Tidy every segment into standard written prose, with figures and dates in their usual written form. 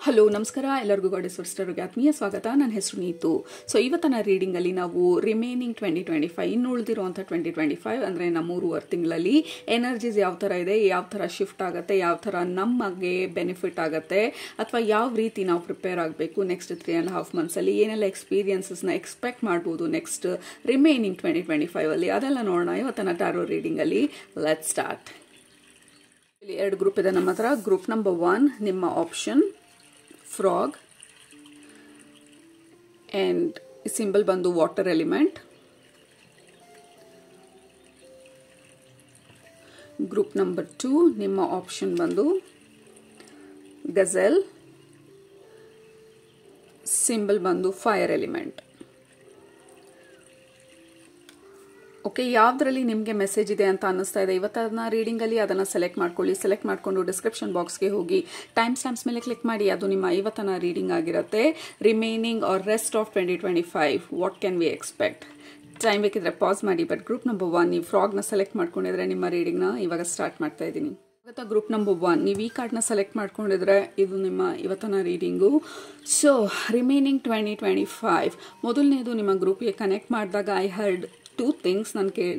Hello ನಮಸ್ಕಾರ ಎಲ್ಲರಿಗೂ goddess ವರ್ಸ್ಟರ್ಗೆ ಆತ್ಮೀಯ ಸ್ವಾಗತ. ನನ್ನ ಹೆಸರು ನೀತು. ಸೊ ಇವತ್ತಿನ ರೀಡಿಂಗಲ್ಲಿ ನಾವು ರಿಮೈನಿಂಗ್ 2025 ಇನ್ನು ಉಳಿದಿರುವಂಥ 2025 ಅಂದರೆ ನಮ್ಮ 3 ತಿಂಗಳಲ್ಲಿ ಎನರ್ಜೀಸ್ ಯಾವ ಥರ ಇದೆ, ಯಾವ ಥರ ಶಿಫ್ಟ್ ಆಗುತ್ತೆ, ಯಾವ ಥರ ನಮಗೆ ಬೆನಿಫಿಟ್ ಆಗುತ್ತೆ ಅಥವಾ ಯಾವ ರೀತಿ ನಾವು ಪ್ರಿಪೇರ್ ಆಗಬೇಕು ನೆಕ್ಸ್ಟ್ 3.5 ಮಂತ್ಸಲ್ಲಿ ಏನೆಲ್ಲ ಎಕ್ಸ್ಪೀರಿಯನ್ಸಸ್ನ ಎಕ್ಸ್ಪೆಕ್ಟ್ ಮಾಡ್ಬೋದು ನೆಕ್ಸ್ಟ್ ರಿಮೈನಿಂಗ್ 2025 ಅದೆಲ್ಲ ನೋಡೋಣ ಇವತ್ತಿನ ಟ್ಯಾರೋ ರೀಡಿಂಗಲ್ಲಿ. Let's start. ಇಲ್ಲಿ 2 ಗ್ರೂಪ್ ಇದೆ ನಮ್ಮ ಹತ್ರ. ಗ್ರೂಪ್ ನಂಬರ್ 1 ನಿಮ್ಮ option frog and symbol bandu water element. Group number 2 nimma option bandu gazelle, symbol bandu fire element. Okay, ಯಾವುದರಲ್ಲಿ ನಿಮಗೆ ಮೆಸೇಜ್ ಇದೆ ಅಂತ ಅನ್ನಿಸ್ತಾ ಇದೆ ಇವತ್ತನ್ನ ರೀಡಿಂಗಲ್ಲಿ ಅದನ್ನು ಸೆಲೆಕ್ಟ್ ಮಾಡ್ಕೊಳ್ಳಿ. ಸೆಲೆಕ್ಟ್ ಮಾಡಿಕೊಂಡು ಡಿಸ್ಕ್ರಿಪ್ಷನ್ ಬಾಕ್ಸ್ಗೆ ಹೋಗಿ ಟೈಮ್ ಸ್ಟ್ಯಾಂಪ್ಸ್ ಮೇಲೆ ಕ್ಲಿಕ್ ಮಾಡಿ. ಅದು ನಿಮ್ಮ ಇವತ್ತನ ರೀಡಿಂಗ್ ಆಗಿರುತ್ತೆ. Remaining or rest of 2025 what can we expect. Time ಬೇಕಿದ್ರೆ ಪಾಸ್ ಮಾಡಿ. ಬಟ್ ಗ್ರೂಪ್ ನಂಬರ್ 1 ನೀವು ಫ್ರಾಗ್ನ ಸೆಲೆಕ್ಟ್ ಮಾಡ್ಕೊಂಡಿದ್ರೆ ನಿಮ್ಮ ರೀಡಿಂಗ್ನ ಇವಾಗ ಸ್ಟಾರ್ಟ್ ಮಾಡ್ತಾ ಇದ್ದೀನಿ. ಇವತ್ತ ಗ್ರೂಪ್ ನಂಬರ್ 1 ನೀವು ಈ ಕಾರ್ಡ್ನ ಸೆಲೆಕ್ಟ್ ಮಾಡ್ಕೊಂಡಿದ್ರೆ ಇದು ನಿಮ್ಮ ಇವತ್ತನ ರೀಡಿಂಗು. ಸೊ ರಿಮೈನಿಂಗ್ 2025 ಮೊದಲನೇದು ನಿಮ್ಮ ಗ್ರೂಪ್ಗೆ ಕನೆಕ್ಟ್ ಮಾಡಿದಾಗ ಐ ಹರ್ಡ್ 2 ಥಿಂಗ್ಸ್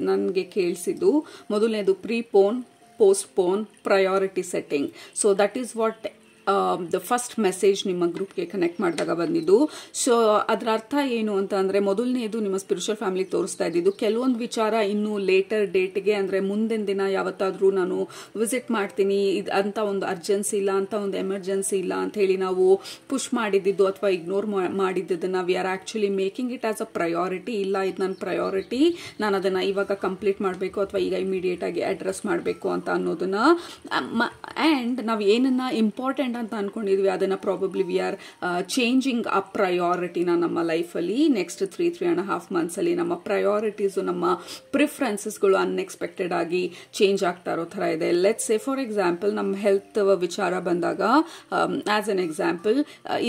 ನನಗೆ ಕೇಳಿಸಿದ್ದು. ಮೊದಲನೇದು prepone, postpone, priority setting. So that is what the first message ನಿಮ್ಮ ಗ್ರೂಪ್ಗೆ ಕನೆಕ್ಟ್ ಮಾಡಿದಾಗ ಬಂದಿದ್ದು. ಸೊ ಅದರ ಅರ್ಥ ಏನು ಅಂತ ಅಂದರೆ ಮೊದಲನೇದು ನಿಮ್ಮ ಸ್ಪಿರಿಚುವಲ್ ಫ್ಯಾಮಿಲಿಗೆ ತೋರಿಸ್ತಾ ಇದ್ದಿದ್ದು ಕೆಲವೊಂದು ವಿಚಾರ ಇನ್ನೂ ಲೇಟರ್ ಡೇಟ್ಗೆ ಅಂದರೆ ಮುಂದಿನ ದಿನ ಯಾವತ್ತಾದರೂ ನಾನು ವಿಸಿಟ್ ಮಾಡ್ತೀನಿ ಅಂತ ಒಂದು ಅರ್ಜೆನ್ಸಿ ಇಲ್ಲ, ಅಂತ ಒಂದು ಎಮರ್ಜೆನ್ಸಿ ಇಲ್ಲ ಅಂತ ಹೇಳಿ ನಾವು ಪುಷ್ ಮಾಡಿದ್ದು ಅಥವಾ ಇಗ್ನೋರ್ ಮಾಡಿದ್ದನ್ನು we are actually making it as a priority. ಇಲ್ಲ, ಇದು ನನ್ನ ಪ್ರಯಾರಿಟಿ, ನಾನು ಅದನ್ನು ಇವಾಗ ಕಂಪ್ಲೀಟ್ ಮಾಡಬೇಕು ಅಥವಾ ಈಗ ಇಮಿಡಿಯೇಟ್ ಆಗಿ ಅಡ್ರೆಸ್ ಮಾಡಬೇಕು ಅಂತ ಅನ್ನೋದನ್ನ. ಆ್ಯಂಡ್ ನಾವು ಏನನ್ನ ಇಂಪಾರ್ಟೆಂಟ್ ಅಂತ ಅನ್ಕೊಂಡಿದ್ವಿ ಅದನ್ನ ಪ್ರಾಬಬ್ಲಿ ವಿ ಆರ್ ಚೇಂಜಿಂಗ್ ಅ ಪ್ರಯಾರಿಟಿನ ನಮ್ಮ ಲೈಫಲ್ಲಿ ನೆಕ್ಸ್ಟ್ 3.5 ಮಂತ್ಸ್ ಅಲ್ಲಿ. ನಮ್ಮ ಪ್ರಯಾರಿಟೀಸು, ನಮ್ಮ ಪ್ರಿಫರೆನ್ಸಸ್ಗಳು ಅನ್ಎಕ್ಸ್ಪೆಕ್ಟೆಡ್ ಆಗಿ ಚೇಂಜ್ ಆಗ್ತಾ ಇರೋ ಥರ ಇದೆ. ಲೆಟ್ಸ್ ಸೇ ಫಾರ್ ಎಕ್ಸಾಂಪಲ್ ನಮ್ಮ ಹೆಲ್ತ್ ವಿಚಾರ ಬಂದಾಗ ಆಸ್ ಎನ್ ಎಕ್ಸಾಂಪಲ್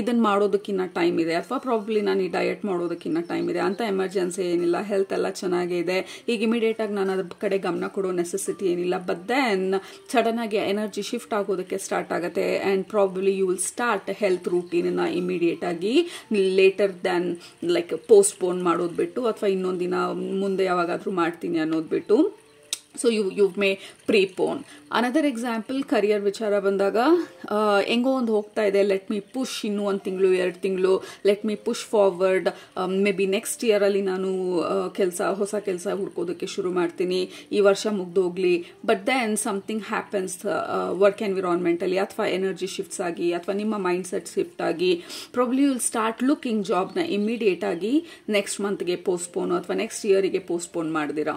ಇದನ್ನ ಮಾಡೋದಕ್ಕಿನ್ನ ಟೈಮ್ ಇದೆ ಅಥವಾ ಪ್ರಾಬಬ್ಲಿ ನಾನು ಈ ಡಯಟ್ ಮಾಡೋದಕ್ಕಿನ್ನ ಟೈಮ್ ಇದೆ ಅಂತ ಎಮರ್ಜೆನ್ಸಿ ಏನಿಲ್ಲ, ಹೆಲ್ತ್ ಎಲ್ಲ ಚೆನ್ನಾಗೇ ಇದೆ, ಈಗ ಇಮಿಡಿಯೇಟ್ ಆಗಿ ನಾನು ಅದ್ರ ಕಡೆ ಗಮನ ಕೊಡೋ ನೆಸೆಸಿಟಿ ಏನಿಲ್ಲ. ಬಟ್ ದೆನ್ ಸಡನ್ ಆಗಿ ಎನರ್ಜಿ ಶಿಫ್ಟ್ ಆಗೋದಕ್ಕೆ ಸ್ಟಾರ್ಟ್ ಆಗುತ್ತೆ and probably you will start health routine ನ ಇಮಿಡಿಯೇಟ್ ಆಗಿ ಲೇಟರ್ ದ್ಯಾನ್ ಲೈಕ್ ಪೋಸ್ಟ್ಪೋನ್ ಮಾಡೋದು ಬಿಟ್ಟು ಅಥವಾ ಇನ್ನೊಂದು ದಿನ ಮುಂದೆ ಯಾವಾಗಾದ್ರೂ ಮಾಡ್ತೀನಿ ಅನ್ನೋದು ಬಿಟ್ಟು. So you may prepone. Another example career ವಿಚಾರ ಬಂದಾಗ ಹೆಂಗೋ ಒಂದು ಹೋಗ್ತಾ ಇದೆ, ಲೆಟ್ ಮಿ ಪುಷ್ ಇನ್ನೂ 1 ತಿಂಗಳು 2 ತಿಂಗಳು, let me push forward, maybe next ಇಯರಲ್ಲಿ ನಾನು ಹೊಸ ಕೆಲಸ ಹುಡ್ಕೋದಕ್ಕೆ ಶುರು ಮಾಡ್ತೀನಿ, ಈ ವರ್ಷ ಮುಗ್ದೋಗ್ಲಿ. But then something happens work ಎನ್ವಿರಾನ್ಮೆಂಟಲ್ಲಿ ಅಥವಾ ಎನರ್ಜಿ ಶಿಫ್ಟ್ಸ್ ಆಗಿ ಅಥವಾ ನಿಮ್ಮ ಮೈಂಡ್ ಸೆಟ್ ಶಿಫ್ಟ್ ಆಗಿ ಪ್ರಾಬ್ಲಿ ವಿಲ್ ಸ್ಟಾರ್ಟ್ ಲುಕಿಂಗ್ ಜಾಬ್ನ ಇಮಿಡಿಯೇಟ್ ಆಗಿ ನೆಕ್ಸ್ಟ್ ಮಂತ್ಗೆ ಪೋಸ್ಟ್ಪೋನ್ ಅಥವಾ ನೆಕ್ಸ್ಟ್ ಇಯರಿಗೆ ಪೋಸ್ಟ್ಪೋನ್ ಮಾಡ್ದಿರಾ.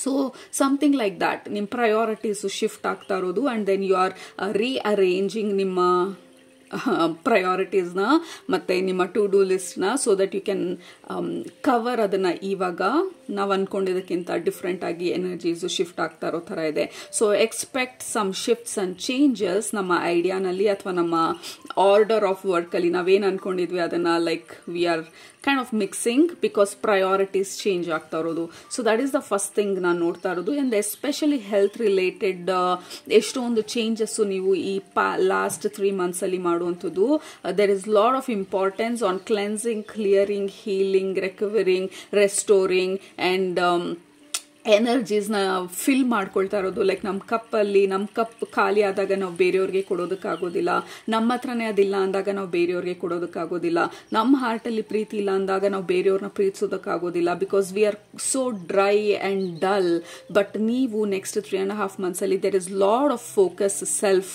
ಸೊ ಸಮಥಿಂಗ್ ಲೈಕ್ ದ್ಯಾಟ್ ನಿಮ್ಮ ಪ್ರಯಾರಿಟೀಸು ಶಿಫ್ಟ್ ಆಗ್ತಾ ಇರೋದು and then you are rearranging ನಿಮ್ಮ ಪ್ರಯಾರಿಟೀಸ್ನ ಮತ್ತು ನಿಮ್ಮ ಟು ಡೂ ಲಿಸ್ಟ್ನ so that you can cover ಅದನ್ನು ಇವಾಗ ನಾವು ಅಂದ್ಕೊಂಡಿದ್ದಕ್ಕಿಂತ ಡಿಫ್ರೆಂಟ್ ಆಗಿ ಎನರ್ಜೀಸು ಶಿಫ್ಟ್ ಆಗ್ತಾ ಇರೋ ಥರ ಇದೆ. So expect some shifts and changes ನಮ್ಮ ಐಡಿಯಾನಲ್ಲಿ ಅಥವಾ ನಮ್ಮ ಆರ್ಡರ್ ಆಫ್ ವರ್ಕಲ್ಲಿ ನಾವೇನು ಅಂದ್ಕೊಂಡಿದ್ವಿ ಅದನ್ನು like we are kind of mixing because priorities change ಆಗ್ತಾ ಇರೋದು. So that is the first thing ನಾನು ನೋಡ್ತಾ ಇರೋದು. ಆ್ಯಂಡ್ ಎಸ್ಪೆಷಲಿ ಹೆಲ್ತ್ ರಿಲೇಟೆಡ್ ಎಷ್ಟೊಂದು ಚೇಂಜಸ್ಸು ನೀವು ಈ ಲಾಸ್ಟ್ 3 ಮಂತ್ಸಲ್ಲಿ ಮಾಡುವಂಥದ್ದು. There is lot of importance on cleansing, clearing, healing, recovering, restoring and ಎನರ್ಜೀಸ್ನ ಫಿಲ್ ಮಾಡ್ಕೊಳ್ತಾ ಇರೋದು. ಲೈಕ್ ನಮ್ಮ ಕಪ್ ಖಾಲಿ ಆದಾಗ ನಾವು ಬೇರೆಯವ್ರಿಗೆ ಕೊಡೋದಕ್ಕಾಗೋದಿಲ್ಲ, ನಮ್ಮ ಹತ್ರನೇ ಅದಿಲ್ಲ ಅಂದಾಗ ನಾವು ಬೇರೆಯವ್ರಿಗೆ ಕೊಡೋದಕ್ಕಾಗೋದಿಲ್ಲ, ನಮ್ಮ ಹಾರ್ಟಲ್ಲಿ ಪ್ರೀತಿ ಇಲ್ಲ ಅಂದಾಗ ನಾವು ಬೇರೆಯವ್ರನ್ನ ಪ್ರೀತಿಸೋದಕ್ಕಾಗೋದಿಲ್ಲ because we are so dry and dull. But ನೀವು ನೆಕ್ಸ್ಟ್ 3.5 ಮಂತ್ಸಲ್ಲಿ there is lot of focus self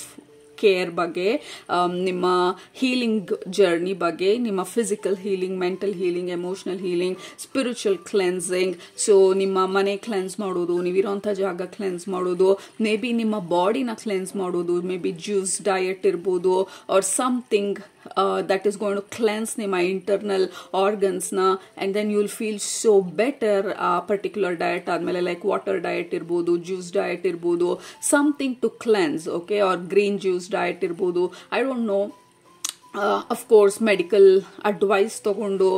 care ಬಗ್ಗೆ, ನಿಮ್ಮ ಹೀಲಿಂಗ್ ಜರ್ನಿ ಬಗ್ಗೆ, ನಿಮ್ಮ physical healing, mental healing, emotional healing, spiritual cleansing. So ನಿಮ್ಮ ಮನೆ ಕ್ಲೆನ್ಸ್ ಮಾಡೋದು, ನೀವಿರೋಂಥ ಜಾಗ ಕ್ಲೆನ್ಸ್ ಮಾಡೋದು, ಮೇ ಬಿ ನಿಮ್ಮ ಬಾಡಿನ ಕ್ಲೆನ್ಸ್ ಮಾಡೋದು, ಮೇ ಬಿ ಜ್ಯೂಸ್ ಡಯಟ್ ಇರ್ಬೋದು or something that is going to cleanse ನಿಮ್ಮ internal organsನ and then you'll feel so better. particular diet ಆದಮೇಲೆ ಲೈಕ್ ವಾಟರ್ ಡಯಟ್ ಇರ್ಬೋದು, ಜ್ಯೂಸ್ ಡಯಟ್ ಇರ್ಬೋದು, something to cleanse, okay, or green juice diet ಇರ್ಬೋದು, I don't know. Of course medical advice ತೊಗೊಂಡು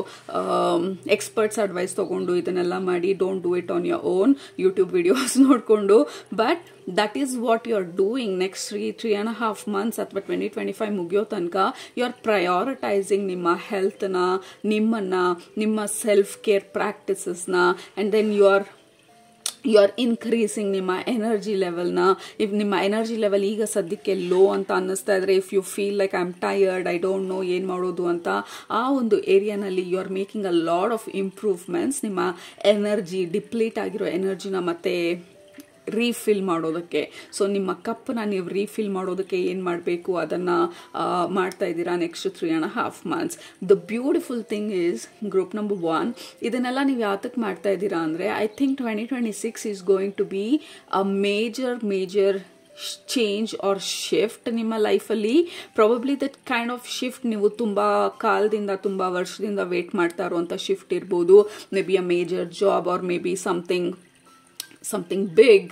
experts advice ತೊಗೊಂಡು ಇದನ್ನೆಲ್ಲ ಮಾಡಿ, don't do it on your own YouTube videos ನೋಡಿಕೊಂಡು. But that is what you are doing next 3.5 months ಅಥವಾ 2025 ಮುಗಿಯೋ ತನಕ. You are ಪ್ರಯಾರಿಟೈಸಿಂಗ್ ನಿಮ್ಮ ಹೆಲ್ತ್ನ, ನಿಮ್ಮ ಸೆಲ್ಫ್ ಕೇರ್ ಪ್ರಾಕ್ಟೀಸಸ್ನ, and then you are increasing ನಿಮ್ಮ ಎನರ್ಜಿ ಲೆವೆಲ್ನ. ಇಫ್ ನಿಮ್ಮ ಎನರ್ಜಿ ಲೆವೆಲ್ ಈಗ ಸದ್ಯಕ್ಕೆ ಲೋ ಅಂತ ಅನ್ನಿಸ್ತಾ ಇದ್ರೆ, if you feel like I am tired, I don't know ಏನು ಮಾಡೋದು ಅಂತ, ಆ ಒಂದು ಏರಿಯಾನಲ್ಲಿ you are making a lot of improvements. ನಿಮ್ಮ ಎನರ್ಜಿ ಡಿಪ್ಲೀಟ್ ಆಗಿರೋ ಎನರ್ಜಿನ ಮತ್ತೆ ರೀಫಿಲ್ ಮಾಡೋದಕ್ಕೆ. ಸೊ ನಿಮ್ಮ ಕಪ್ಪನ್ನ ನೀವು ರೀಫಿಲ್ ಮಾಡೋದಕ್ಕೆ ಏನು ಮಾಡಬೇಕು ಅದನ್ನು ಮಾಡ್ತಾ ಇದ್ದೀರಾ next 3.5 months. The beautiful thing is group number 1, ಇದನ್ನೆಲ್ಲ ನೀವು ಯಾತಕ್ಕೆ ಮಾಡ್ತಾ ಇದ್ದೀರಾ ಅಂದರೆ, I think 2026 is going to be a major change or shift ನಿಮ್ಮ ಲೈಫಲ್ಲಿ. Probably that kind of shift ನೀವು ತುಂಬ ಕಾಲದಿಂದ, ತುಂಬ ವರ್ಷದಿಂದ ವೇಟ್ ಮಾಡ್ತಾ ಇರುವಂಥ ಶಿಫ್ಟ್ ಇರ್ಬೋದು. May be a major job or may be something big.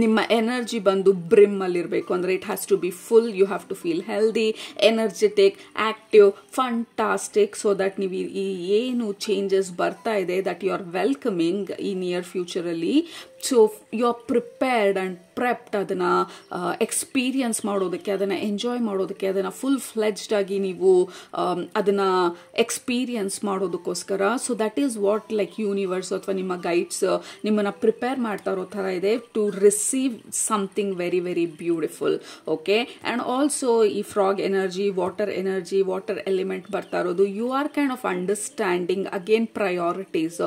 ನಿಮ್ಮ ಎನರ್ಜಿ ಬಂದು ಬ್ರಿಮ್ ಅಲ್ಲಿರಬೇಕು ಅಂದರೆ it has to be full. You have to feel healthy, energetic, active, fantastic. So that ನೀವು ಈ ಏನು ಚೇಂಜಸ್ ಬರ್ತಾ ಇದೆ ದಟ್ ಯು ಆರ್ ವೆಲ್ಕಮಿಂಗ್ ಈ ನಿಯರ್ ಫ್ಯೂಚರಲ್ಲಿ. So you are prepared and prepped ಅದನ್ನು ಎಕ್ಸ್ಪೀರಿಯನ್ಸ್ ಮಾಡೋದಕ್ಕೆ, ಅದನ್ನು ಎಂಜಾಯ್ ಮಾಡೋದಕ್ಕೆ, ಅದನ್ನು ಫುಲ್ ಫ್ಲೆಜ್ಡ್ ಆಗಿ ನೀವು ಅದನ್ನು ಎಕ್ಸ್ಪೀರಿಯನ್ಸ್ ಮಾಡೋದಕ್ಕೋಸ್ಕರ. So that is what like universe ಅಥವಾ ನಿಮ್ಮ ಗೈಡ್ಸ್ ನಿಮ್ಮನ್ನು ಪ್ರಿಪೇರ್ ಮಾಡ್ತಾ ಇರೋ ಥರ ಇದೆ to receive something very very beautiful. Okay, and also ಈ ಫ್ರಾಗ್ ಎನರ್ಜಿ, ವಾಟರ್ ಎಲಿಮೆಂಟ್ ಬರ್ತಾ ಇರೋದು. You are kind of understanding again priorities.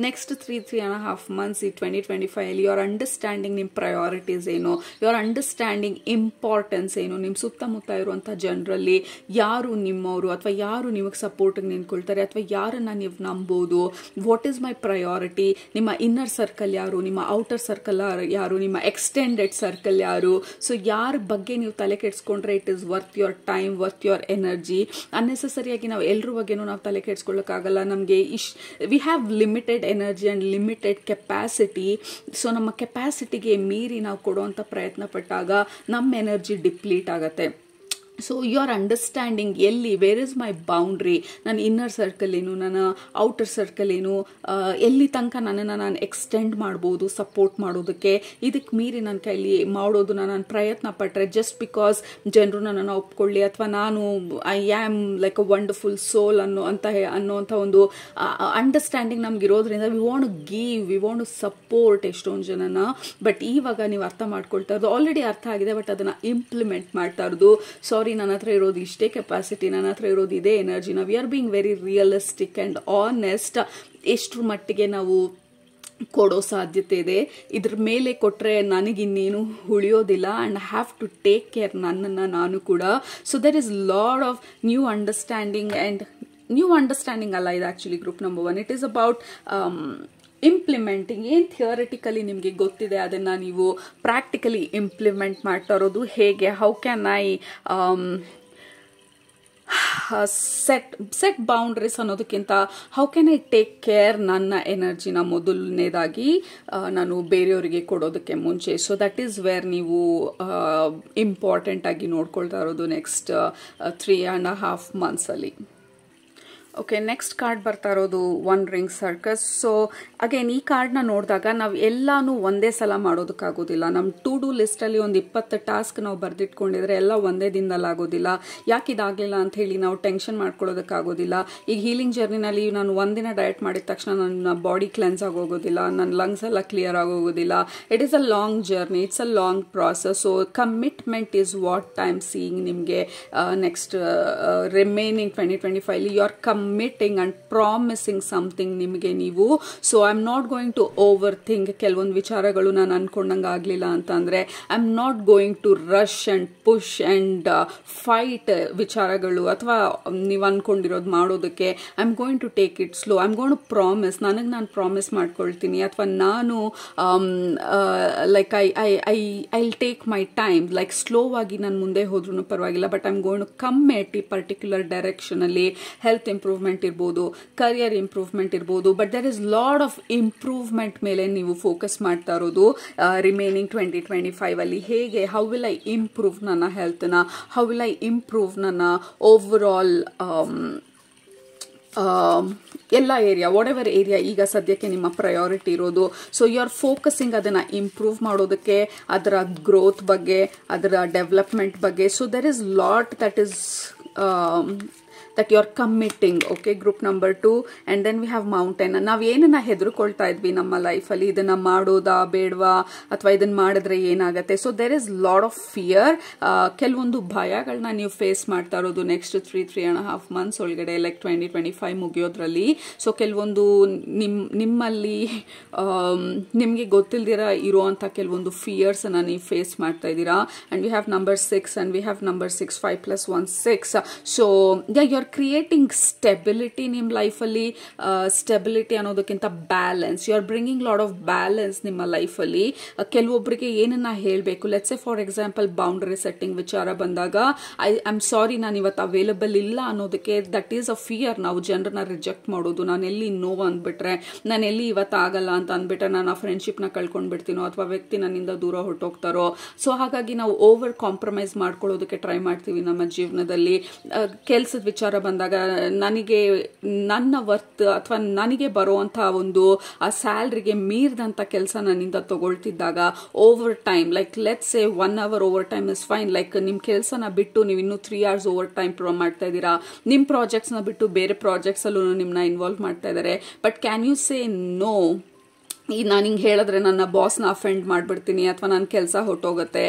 Next 3.5 months ಈ 2025 ಯು ಆರ್ ಅಂಡರ್ಸ್ಟ್ಯಾಂಡಿಂಗ್ ನಿಮ್ಮ ಪ್ರಯಾರಿಟೀಸ್ ಏನು, ಯು ಆರ್ ಅಂಡರ್ಸ್ಟ್ಯಾಂಡಿಂಗ್ ಇಂಪಾರ್ಟೆನ್ಸ್ ಏನು, ನಿಮ್ಮ ಸುತ್ತಮುತ್ತ ಇರುವಂಥ ಜನರಲ್ಲಿ ಯಾರು ನಿಮ್ಮವರು ಅಥವಾ ಯಾರು ನಿಮಗೆ ಸಪೋರ್ಟಿಗೆ ನಿಂತ್ಕೊಳ್ತಾರೆ ಅಥವಾ ಯಾರನ್ನು ನೀವು ನಂಬೋದು. What is my priority? ನಿಮ್ಮ ಇನ್ನರ್ ಸರ್ಕಲ್ ಯಾರು, ನಿಮ್ಮ ಔಟರ್ ಸರ್ಕಲ್ ಯಾರು, ನಿಮ್ಮ ಎಕ್ಸ್ಟೆಂಡೆಡ್ ಸರ್ಕಲ್ ಯಾರು. ಸೊ ಯಾರ ಬಗ್ಗೆ ನೀವು ತಲೆ ಕೆಡಿಸ್ಕೊಂಡ್ರೆ it is worth your time, worth your energy. ಅನ್ನೆಸೆಸರಿಯಾಗಿ ನಾವು ಎಲ್ಲರ ಬಗ್ಗೆನೂ ನಾವು ತಲೆ ಕೆಡಿಸ್ಕೊಳ್ಳೋಕ್ಕಾಗಲ್ಲ. ನಮಗೆ we have limited energy and limited capacity. So ನಮ್ಮ ಕೆಪಾಸಿಟಿಗೆ ಮೀರಿ ನಾವು ಕೊಡುವಂಥ ಪ್ರಯತ್ನ ಪಟ್ಟಾಗ ನಮ್ಮ ಎನರ್ಜಿ ಡಿಪ್ಲೀಟ್ ಆಗುತ್ತೆ. ಸೊ ಯು ಆರ್ ಅಂಡರ್ಸ್ಟ್ಯಾಂಡಿಂಗ್ ಎಲ್ಲಿ, ವೇರ್ ಇಸ್ ಮೈ ಬೌಂಡ್ರಿ, ನನ್ನ ಇನ್ನರ್ ಸರ್ಕಲ್ ಏನು, ನನ್ನ ಔಟರ್ ಸರ್ಕಲ್ ಏನು, ಎಲ್ಲಿ ತನಕ ನನ್ನನ್ನು ನಾನು ಎಕ್ಸ್ಟೆಂಡ್ ಮಾಡ್ಬೋದು ಸಪೋರ್ಟ್ ಮಾಡೋದಕ್ಕೆ. ಇದಕ್ಕೆ ಮೀರಿ ನನ್ನ ಕೈಲಿ ಮಾಡೋದನ್ನ ನಾನು ಪ್ರಯತ್ನ ಪಟ್ಟರೆ ಜಸ್ಟ್ ಬಿಕಾಸ್ ಜನರು ನನ್ನನ್ನು ಒಪ್ಕೊಳ್ಳಿ ಅಥವಾ ನಾನು I am like a wonderful soul ಅನ್ನೋಂಥ ಒಂದು ಅಂಡರ್ಸ್ಟ್ಯಾಂಡಿಂಗ್ ನಮ್ಗಿರೋದ್ರಿಂದ we want give, we want support ಎಷ್ಟೊಂದು ಜನನ. ಬಟ್ ಇವಾಗ ನೀವು ಅರ್ಥ ಮಾಡ್ಕೊಳ್ತಾ ಇರೋದು, ಆಲ್ರೆಡಿ ಅರ್ಥ ಆಗಿದೆ ಬಟ್ ಅದನ್ನು ಇಂಪ್ಲಿಮೆಂಟ್ ಮಾಡ್ತಾ ಇರೋದು. ನನ್ನ ಹತ್ರ ಇರೋದು ಇಷ್ಟೇ ಕೆಪಾಸಿಟಿ, ನನ್ನ ಹತ್ರ ಇರೋದು ಇದೇ energy. We are being very realistic and honest. ಎಷ್ಟರ ಮಟ್ಟಿಗೆ ನಾವು ಕೊಡೋ ಸಾಧ್ಯತೆ ಇದೆ, ಇದ್ರ ಮೇಲೆ ಕೊಟ್ಟರೆ ನನಗಿನ್ನೇನು ಉಳಿಯೋದಿಲ್ಲ. And have to take care ನನ್ನನ್ನು ನಾನು ಕೂಡ. So there is lot of new understanding and new understanding ಅಲ್ಲ ಇದು actually group number 1. It is about implementing. ಏನು ಥಿಯರಿಟಿಕಲಿ ನಿಮಗೆ ಗೊತ್ತಿದೆ ಅದನ್ನು ನೀವು ಪ್ರಾಕ್ಟಿಕಲಿ ಇಂಪ್ಲಿಮೆಂಟ್ ಮಾಡ್ತಾ ಇರೋದು ಹೇಗೆ. How can I set boundaries ಅನ್ನೋದಕ್ಕಿಂತ how can I take care ನನ್ನ ಎನರ್ಜಿನ ಮೊದಲನೇದಾಗಿ ನಾನು ಬೇರೆಯವರಿಗೆ ಕೊಡೋದಕ್ಕೆ ಮುಂಚೆ. ಸೊ ದಟ್ ಈಸ್ ವೇರ್ ನೀವು ಇಂಪಾರ್ಟೆಂಟ್ ಆಗಿ ನೋಡ್ಕೊಳ್ತಾ ಇರೋದು ನೆಕ್ಸ್ಟ್ 3.5 months ಅಲ್ಲಿ. ಓಕೆ, ನೆಕ್ಸ್ಟ್ ಕಾರ್ಡ್ ಬರ್ತಾ ಇರೋದು 1 ring circus. ಸೊ ಅಗೇನ್ ಈ ಕಾರ್ಡ್ನ ನೋಡಿದಾಗ ನಾವು ಎಲ್ಲಾನು ಒಂದೇ ಸಲ ಮಾಡೋದಕ್ಕಾಗೋದಿಲ್ಲ. ನಮ್ಮ ಟು ಡೂ ಲಿಸ್ಟಲ್ಲಿ ಒಂದು 20 ಟಾಸ್ಕ್ ನಾವು ಬರೆದಿಟ್ಕೊಂಡಿದ್ರೆ ಎಲ್ಲ ಒಂದೇ ದಿನದಲ್ಲಿ ಆಗೋದಿಲ್ಲ. ಯಾಕೆ ಇದಾಗಲಿಲ್ಲ ಅಂತ ಹೇಳಿ ನಾವು ಟೆನ್ಷನ್ ಮಾಡ್ಕೊಳ್ಳೋದಕ್ಕಾಗೋದಿಲ್ಲ. ಈಗ ಹೀಲಿಂಗ್ ಜರ್ನಿನಲ್ಲಿ ನಾನು ಒಂದಿನ ಡಯಟ್ ಮಾಡಿದ ತಕ್ಷಣ ನನ್ನ ಬಾಡಿ ಕ್ಲೆನ್ಸ್ ಆಗೋಗೋದಿಲ್ಲ, ನನ್ನ ಲಂಗ್ಸ್ ಎಲ್ಲ ಕ್ಲಿಯರ್ ಆಗೋಗೋದಿಲ್ಲ. It is a long journey, it's a long process. So commitment is what I am seeing ನಿಮಗೆ next remaining 2025 you are committing and promising something ನಿಮಗೆ ನೀವು. So I am not going to over think. ಕೆಲವೊಂದು ವಿಚಾರಗಳು ನಾನು ಅನ್ಕೊಂಡಂಗೆ ಆಗಲಿಲ್ಲ ಅಂತಂದರೆ I am not going to rush and push and fight ವಿಚಾರಗಳು ಅಥವಾ ನೀವು ಅಂದ್ಕೊಂಡಿರೋದು ಮಾಡೋದಕ್ಕೆ. I am going to take it slow. I am going to promise, ನನಗೆ ನಾನು ಪ್ರಾಮಿಸ್ ಮಾಡ್ಕೊಳ್ತೀನಿ ಅಥವಾ ನಾನು like I take my time. Like slow ಆಗಿ ನಾನು ಮುಂದೆ ಹೋದ್ರೂ ಪರವಾಗಿಲ್ಲ, but I am going to come at ಈ ಪರ್ಟಿಕ್ಯುಲರ್ ಡೈರೆಕ್ಷನಲ್ಲಿ. ಹೆಲ್ತ್ ಇಂಪ್ರೂವ್ ಇಂಪ್ರೂವ್ಮೆಂಟ್ ಇರ್ಬೋದು, ಕರಿಯರ್ ಇಂಪ್ರೂವ್ಮೆಂಟ್ ಇರ್ಬೋದು, but there is lot of improvement ಮೇಲೆ ನೀವು ಫೋಕಸ್ ಮಾಡ್ತಾ ಇರೋದು ರಿಮೈನಿಂಗ್ 2025 ಅಲ್ಲಿ. ಹೇಗೆ, ಹೌ ವಿಲ್ ಐ ಇಂಪ್ರೂವ್ ನನ್ನ ಹೆಲ್ತ್ನ, ಹೌ ವಿಲ್ ಐ ಇಂಪ್ರೂವ್ ನನ್ನ ಓವರ್ ಆಲ್ ಎಲ್ಲ ಏರಿಯಾ, ವಾಟ್ ಎವರ್ ಏರಿಯಾ ಈಗ ಸದ್ಯಕ್ಕೆ ನಿಮ್ಮ ಪ್ರಯಾರಿಟಿ ಇರೋದು. ಸೊ ಯು ಆರ್ ಫೋಕಸಿಂಗ್ ಅದನ್ನು ಇಂಪ್ರೂವ್ ಮಾಡೋದಕ್ಕೆ, ಅದರ ಗ್ರೋತ್ ಬಗ್ಗೆ, ಅದರ ಡೆವಲಪ್ಮೆಂಟ್ ಬಗ್ಗೆ. So there is lot that you are committing. Okay, group number 2. And then we have mountain. ನಾವು ಏನನ್ನ ಹೆದರ್ಕೊಳ್ತಾ ಇದ್ವಿ ನಮ್ಮ ಲೈಫಲ್ಲಿ, ಇದನ್ನ ಮಾಡೋದಾ ಬೇಡವಾ ಅಥವಾ ಇದನ್ನ ಮಾಡಿದ್ರೆ ಏನಾಗತ್ತೆ. So there is lot of fear. ಕೆಲವೊಂದು ಭಯಗಳನ್ನ ನೀವು ಫೇಸ್ ಮಾಡ್ತಾ ಇರೋದು ನೆಕ್ಸ್ಟ್ 3.5 months ಒಳಗಡೆ, ಲೈಕ್ 2025 ಮುಗಿಯೋದ್ರಲ್ಲಿ. ಸೊ ಕೆಲವೊಂದು ನಿಮ್ಮಲ್ಲಿ ನಿಮಗೆ ಗೊತ್ತಿಲ್ದಿರ ಇರುವಂಥ ಕೆಲವೊಂದು ಫಿಯರ್ಸ್ ಅನ್ನ ನೀವು ಫೇಸ್ ಮಾಡ್ತಾ ಇದ್ದೀರಾ. And we have number 6 and we have number 6, 5 + 1 6. So you are creating stability ನಿಮ್ಮ ಲೈಫಲ್ಲಿ. ಸ್ಟೆಬಿಲಿಟಿ ಅನ್ನೋದಕ್ಕಿಂತ balance, you are bringing lot of balance ನಿಮ್ಮ ಲೈಫಲ್ಲಿ. ಕೆಲವೊಬ್ಬರಿಗೆ ಏನನ್ನ ಹೇಳಬೇಕು, let's say for example boundary setting ವಿಚಾರ ಬಂದಾಗ, ಐ ಆಮ್ ಸಾರಿ ನಾನು ಇವತ್ತು ಅವೈಲಬಲ್ ಇಲ್ಲ ಅನ್ನೋದಕ್ಕೆ ದಟ್ ಈಸ್ ಅ ಫಿಯರ್. ನಾವು ಜನರನ್ನ ರಿಜೆಕ್ಟ್ ಮಾಡೋದು, ನಾನು ಎಲ್ಲಿ ನೋ ಅಂದ್ಬಿಟ್ರೆ, ನಾನು ಎಲ್ಲಿ ಇವತ್ತು ಆಗಲ್ಲ ಅಂತ ಅಂದ್ಬಿಟ್ರೆ ನಾನು ಆ ಫ್ರೆಂಡ್ಶಿಪ್ನ ಕಳ್ಕೊಂಡ್ಬಿಡ್ತೀನೋ ಅಥವಾ ವ್ಯಕ್ತಿ ನನ್ನಿಂದ ದೂರ ಹೊರಟೋಗ್ತಾರೋ. ಸೊ ಹಾಗಾಗಿ ನಾವು ಓವರ್ ಕಾಂಪ್ರಮೈಸ್ ಮಾಡ್ಕೊಳ್ಳೋದಕ್ಕೆ ಟ್ರೈ ಮಾಡ್ತೀವಿ ನಮ್ಮ ಜೀವನದಲ್ಲಿ. ಕೆಲಸದ ವಿಚಾರ ಬಂದಾಗ ನನಗೆ ನನ್ನ ವರ್ತ್ ಅಥವಾ ನನಗೆ ಬರುವಂತಹ ಒಂದು ಆ ಸ್ಯಾಲ್ರಿಗೆ ಮೀರಿದಂಥ ಕೆಲಸ ನನ್ನಿಂದ ತಗೊಳ್ತಿದ್ದಾಗ overtime, like let's say 1 hour overtime is fine. Like ನಿಮ್ಮ ಕೆಲಸನ ಬಿಟ್ಟು ನೀವು ಇನ್ನೂ 3 hours ಓವರ್ ಟೈಮ್ ಮಾಡ್ತಾ ಇದ್ದೀರಾ, ನಿಮ್ಮ ಪ್ರಾಜೆಕ್ಟ್ಸ್ನ ಬಿಟ್ಟು ಬೇರೆ ಪ್ರಾಜೆಕ್ಟ್ಸ್ ಅಲ್ಲೂ ನಿಮ್ಮನ್ನ ಇನ್ವಾಲ್ವ್ ಮಾಡ್ತಾ ಇದ್ದಾರೆ. But can you say no? ನಾನು ಹಿಂಗೆ ಹೇಳಿದ್ರೆ ನನ್ನ ಬಾಸ್ನ ಅಫೆಂಡ್ ಮಾಡಿಬಿಡ್ತೀನಿ ಅಥವಾ ನನ್ನ ಕೆಲಸ ಹೊಟ್ಟೋಗುತ್ತೆ.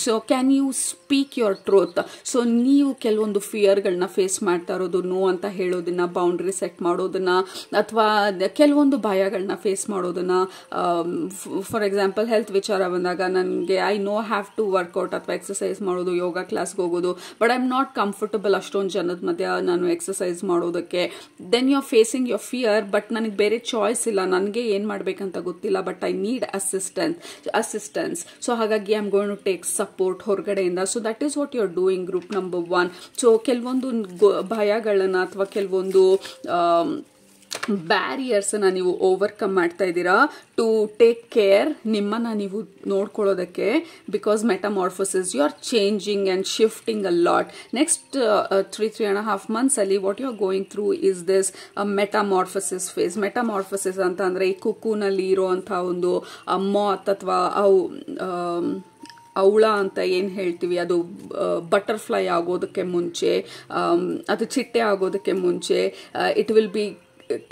So can you speak your truth? So ನೀವು ಕೆಲವೊಂದು ಫಿಯರ್ಗಳನ್ನ ಫೇಸ್ ಮಾಡ್ತಾ ಇರೋದು, ನೋ ಅಂತ ಹೇಳೋದನ್ನ, ಬೌಂಡ್ರಿ ಸೆಟ್ ಮಾಡೋದನ್ನ, ಅಥವಾ ಕೆಲವೊಂದು ಭಯಗಳನ್ನ ಫೇಸ್ ಮಾಡೋದನ್ನ. ಫಾರ್ ಎಕ್ಸಾಂಪಲ್ ಹೆಲ್ತ್ ವಿಚಾರ ಬಂದಾಗ ನನಗೆ I know have to work out ಅಥವಾ ಎಕ್ಸಸೈಸ್ ಮಾಡೋದು, ಯೋಗ ಕ್ಲಾಸ್ಗೆ ಹೋಗೋದು, but I am not comfortable ಅಷ್ಟೊಂದು ಜನದ ಮಧ್ಯೆ ನಾನು ಎಕ್ಸಸೈಸ್ ಮಾಡೋದಕ್ಕೆ. Then you are facing your fear, but ನನಗೆ ಬೇರೆ ಚಾಯ್ಸ್ ಇಲ್ಲ, ನನಗೆ ಏನು ಮಾಡಬೇಕಂತ ಗೊತ್ತಿಲ್ಲ, but I need assistance. So ಹಾಗಾಗಿ I am going to take support ಹೊರಗಡೆಯಿಂದ. So that is what you are doing, group number 1. So ಕೆಲವೊಂದು ಭಯಗಳನ್ನ ಅಥವಾ ಕೆಲವೊಂದು ಬ್ಯಾರಿಯರ್ಸ್ನ ನೀವು ಓವರ್ಕಮ್ ಮಾಡ್ತಾ ಇದ್ದೀರಾ ಟು ಟೇಕ್ ಕೇರ್, ನಿಮ್ಮನ್ನ ನೀವು ನೋಡ್ಕೊಳ್ಳೋದಕ್ಕೆ. Because metamorphosis, you are changing and shifting a lot. Next 3.5 months ಅಲ್ಲಿ what you are going through is this metamorphosis phase. Metamorphosis ಅಂತ ಅಂದರೆ ಈ ಕುಕ್ಕೂನಲ್ಲಿ ಇರೋವಂಥ ಒಂದು ಮಾತ್ ಅಥವಾ ಅವಳ ಅಂತ ಏನು ಹೇಳ್ತೀವಿ, ಅದು ಬಟರ್ಫ್ಲೈ ಆಗೋದಕ್ಕೆ ಮುಂಚೆ, ಅದು ಚಿಟ್ಟೆ ಆಗೋದಕ್ಕೆ ಮುಂಚೆ, ಇಟ್ ವಿಲ್ ಬಿ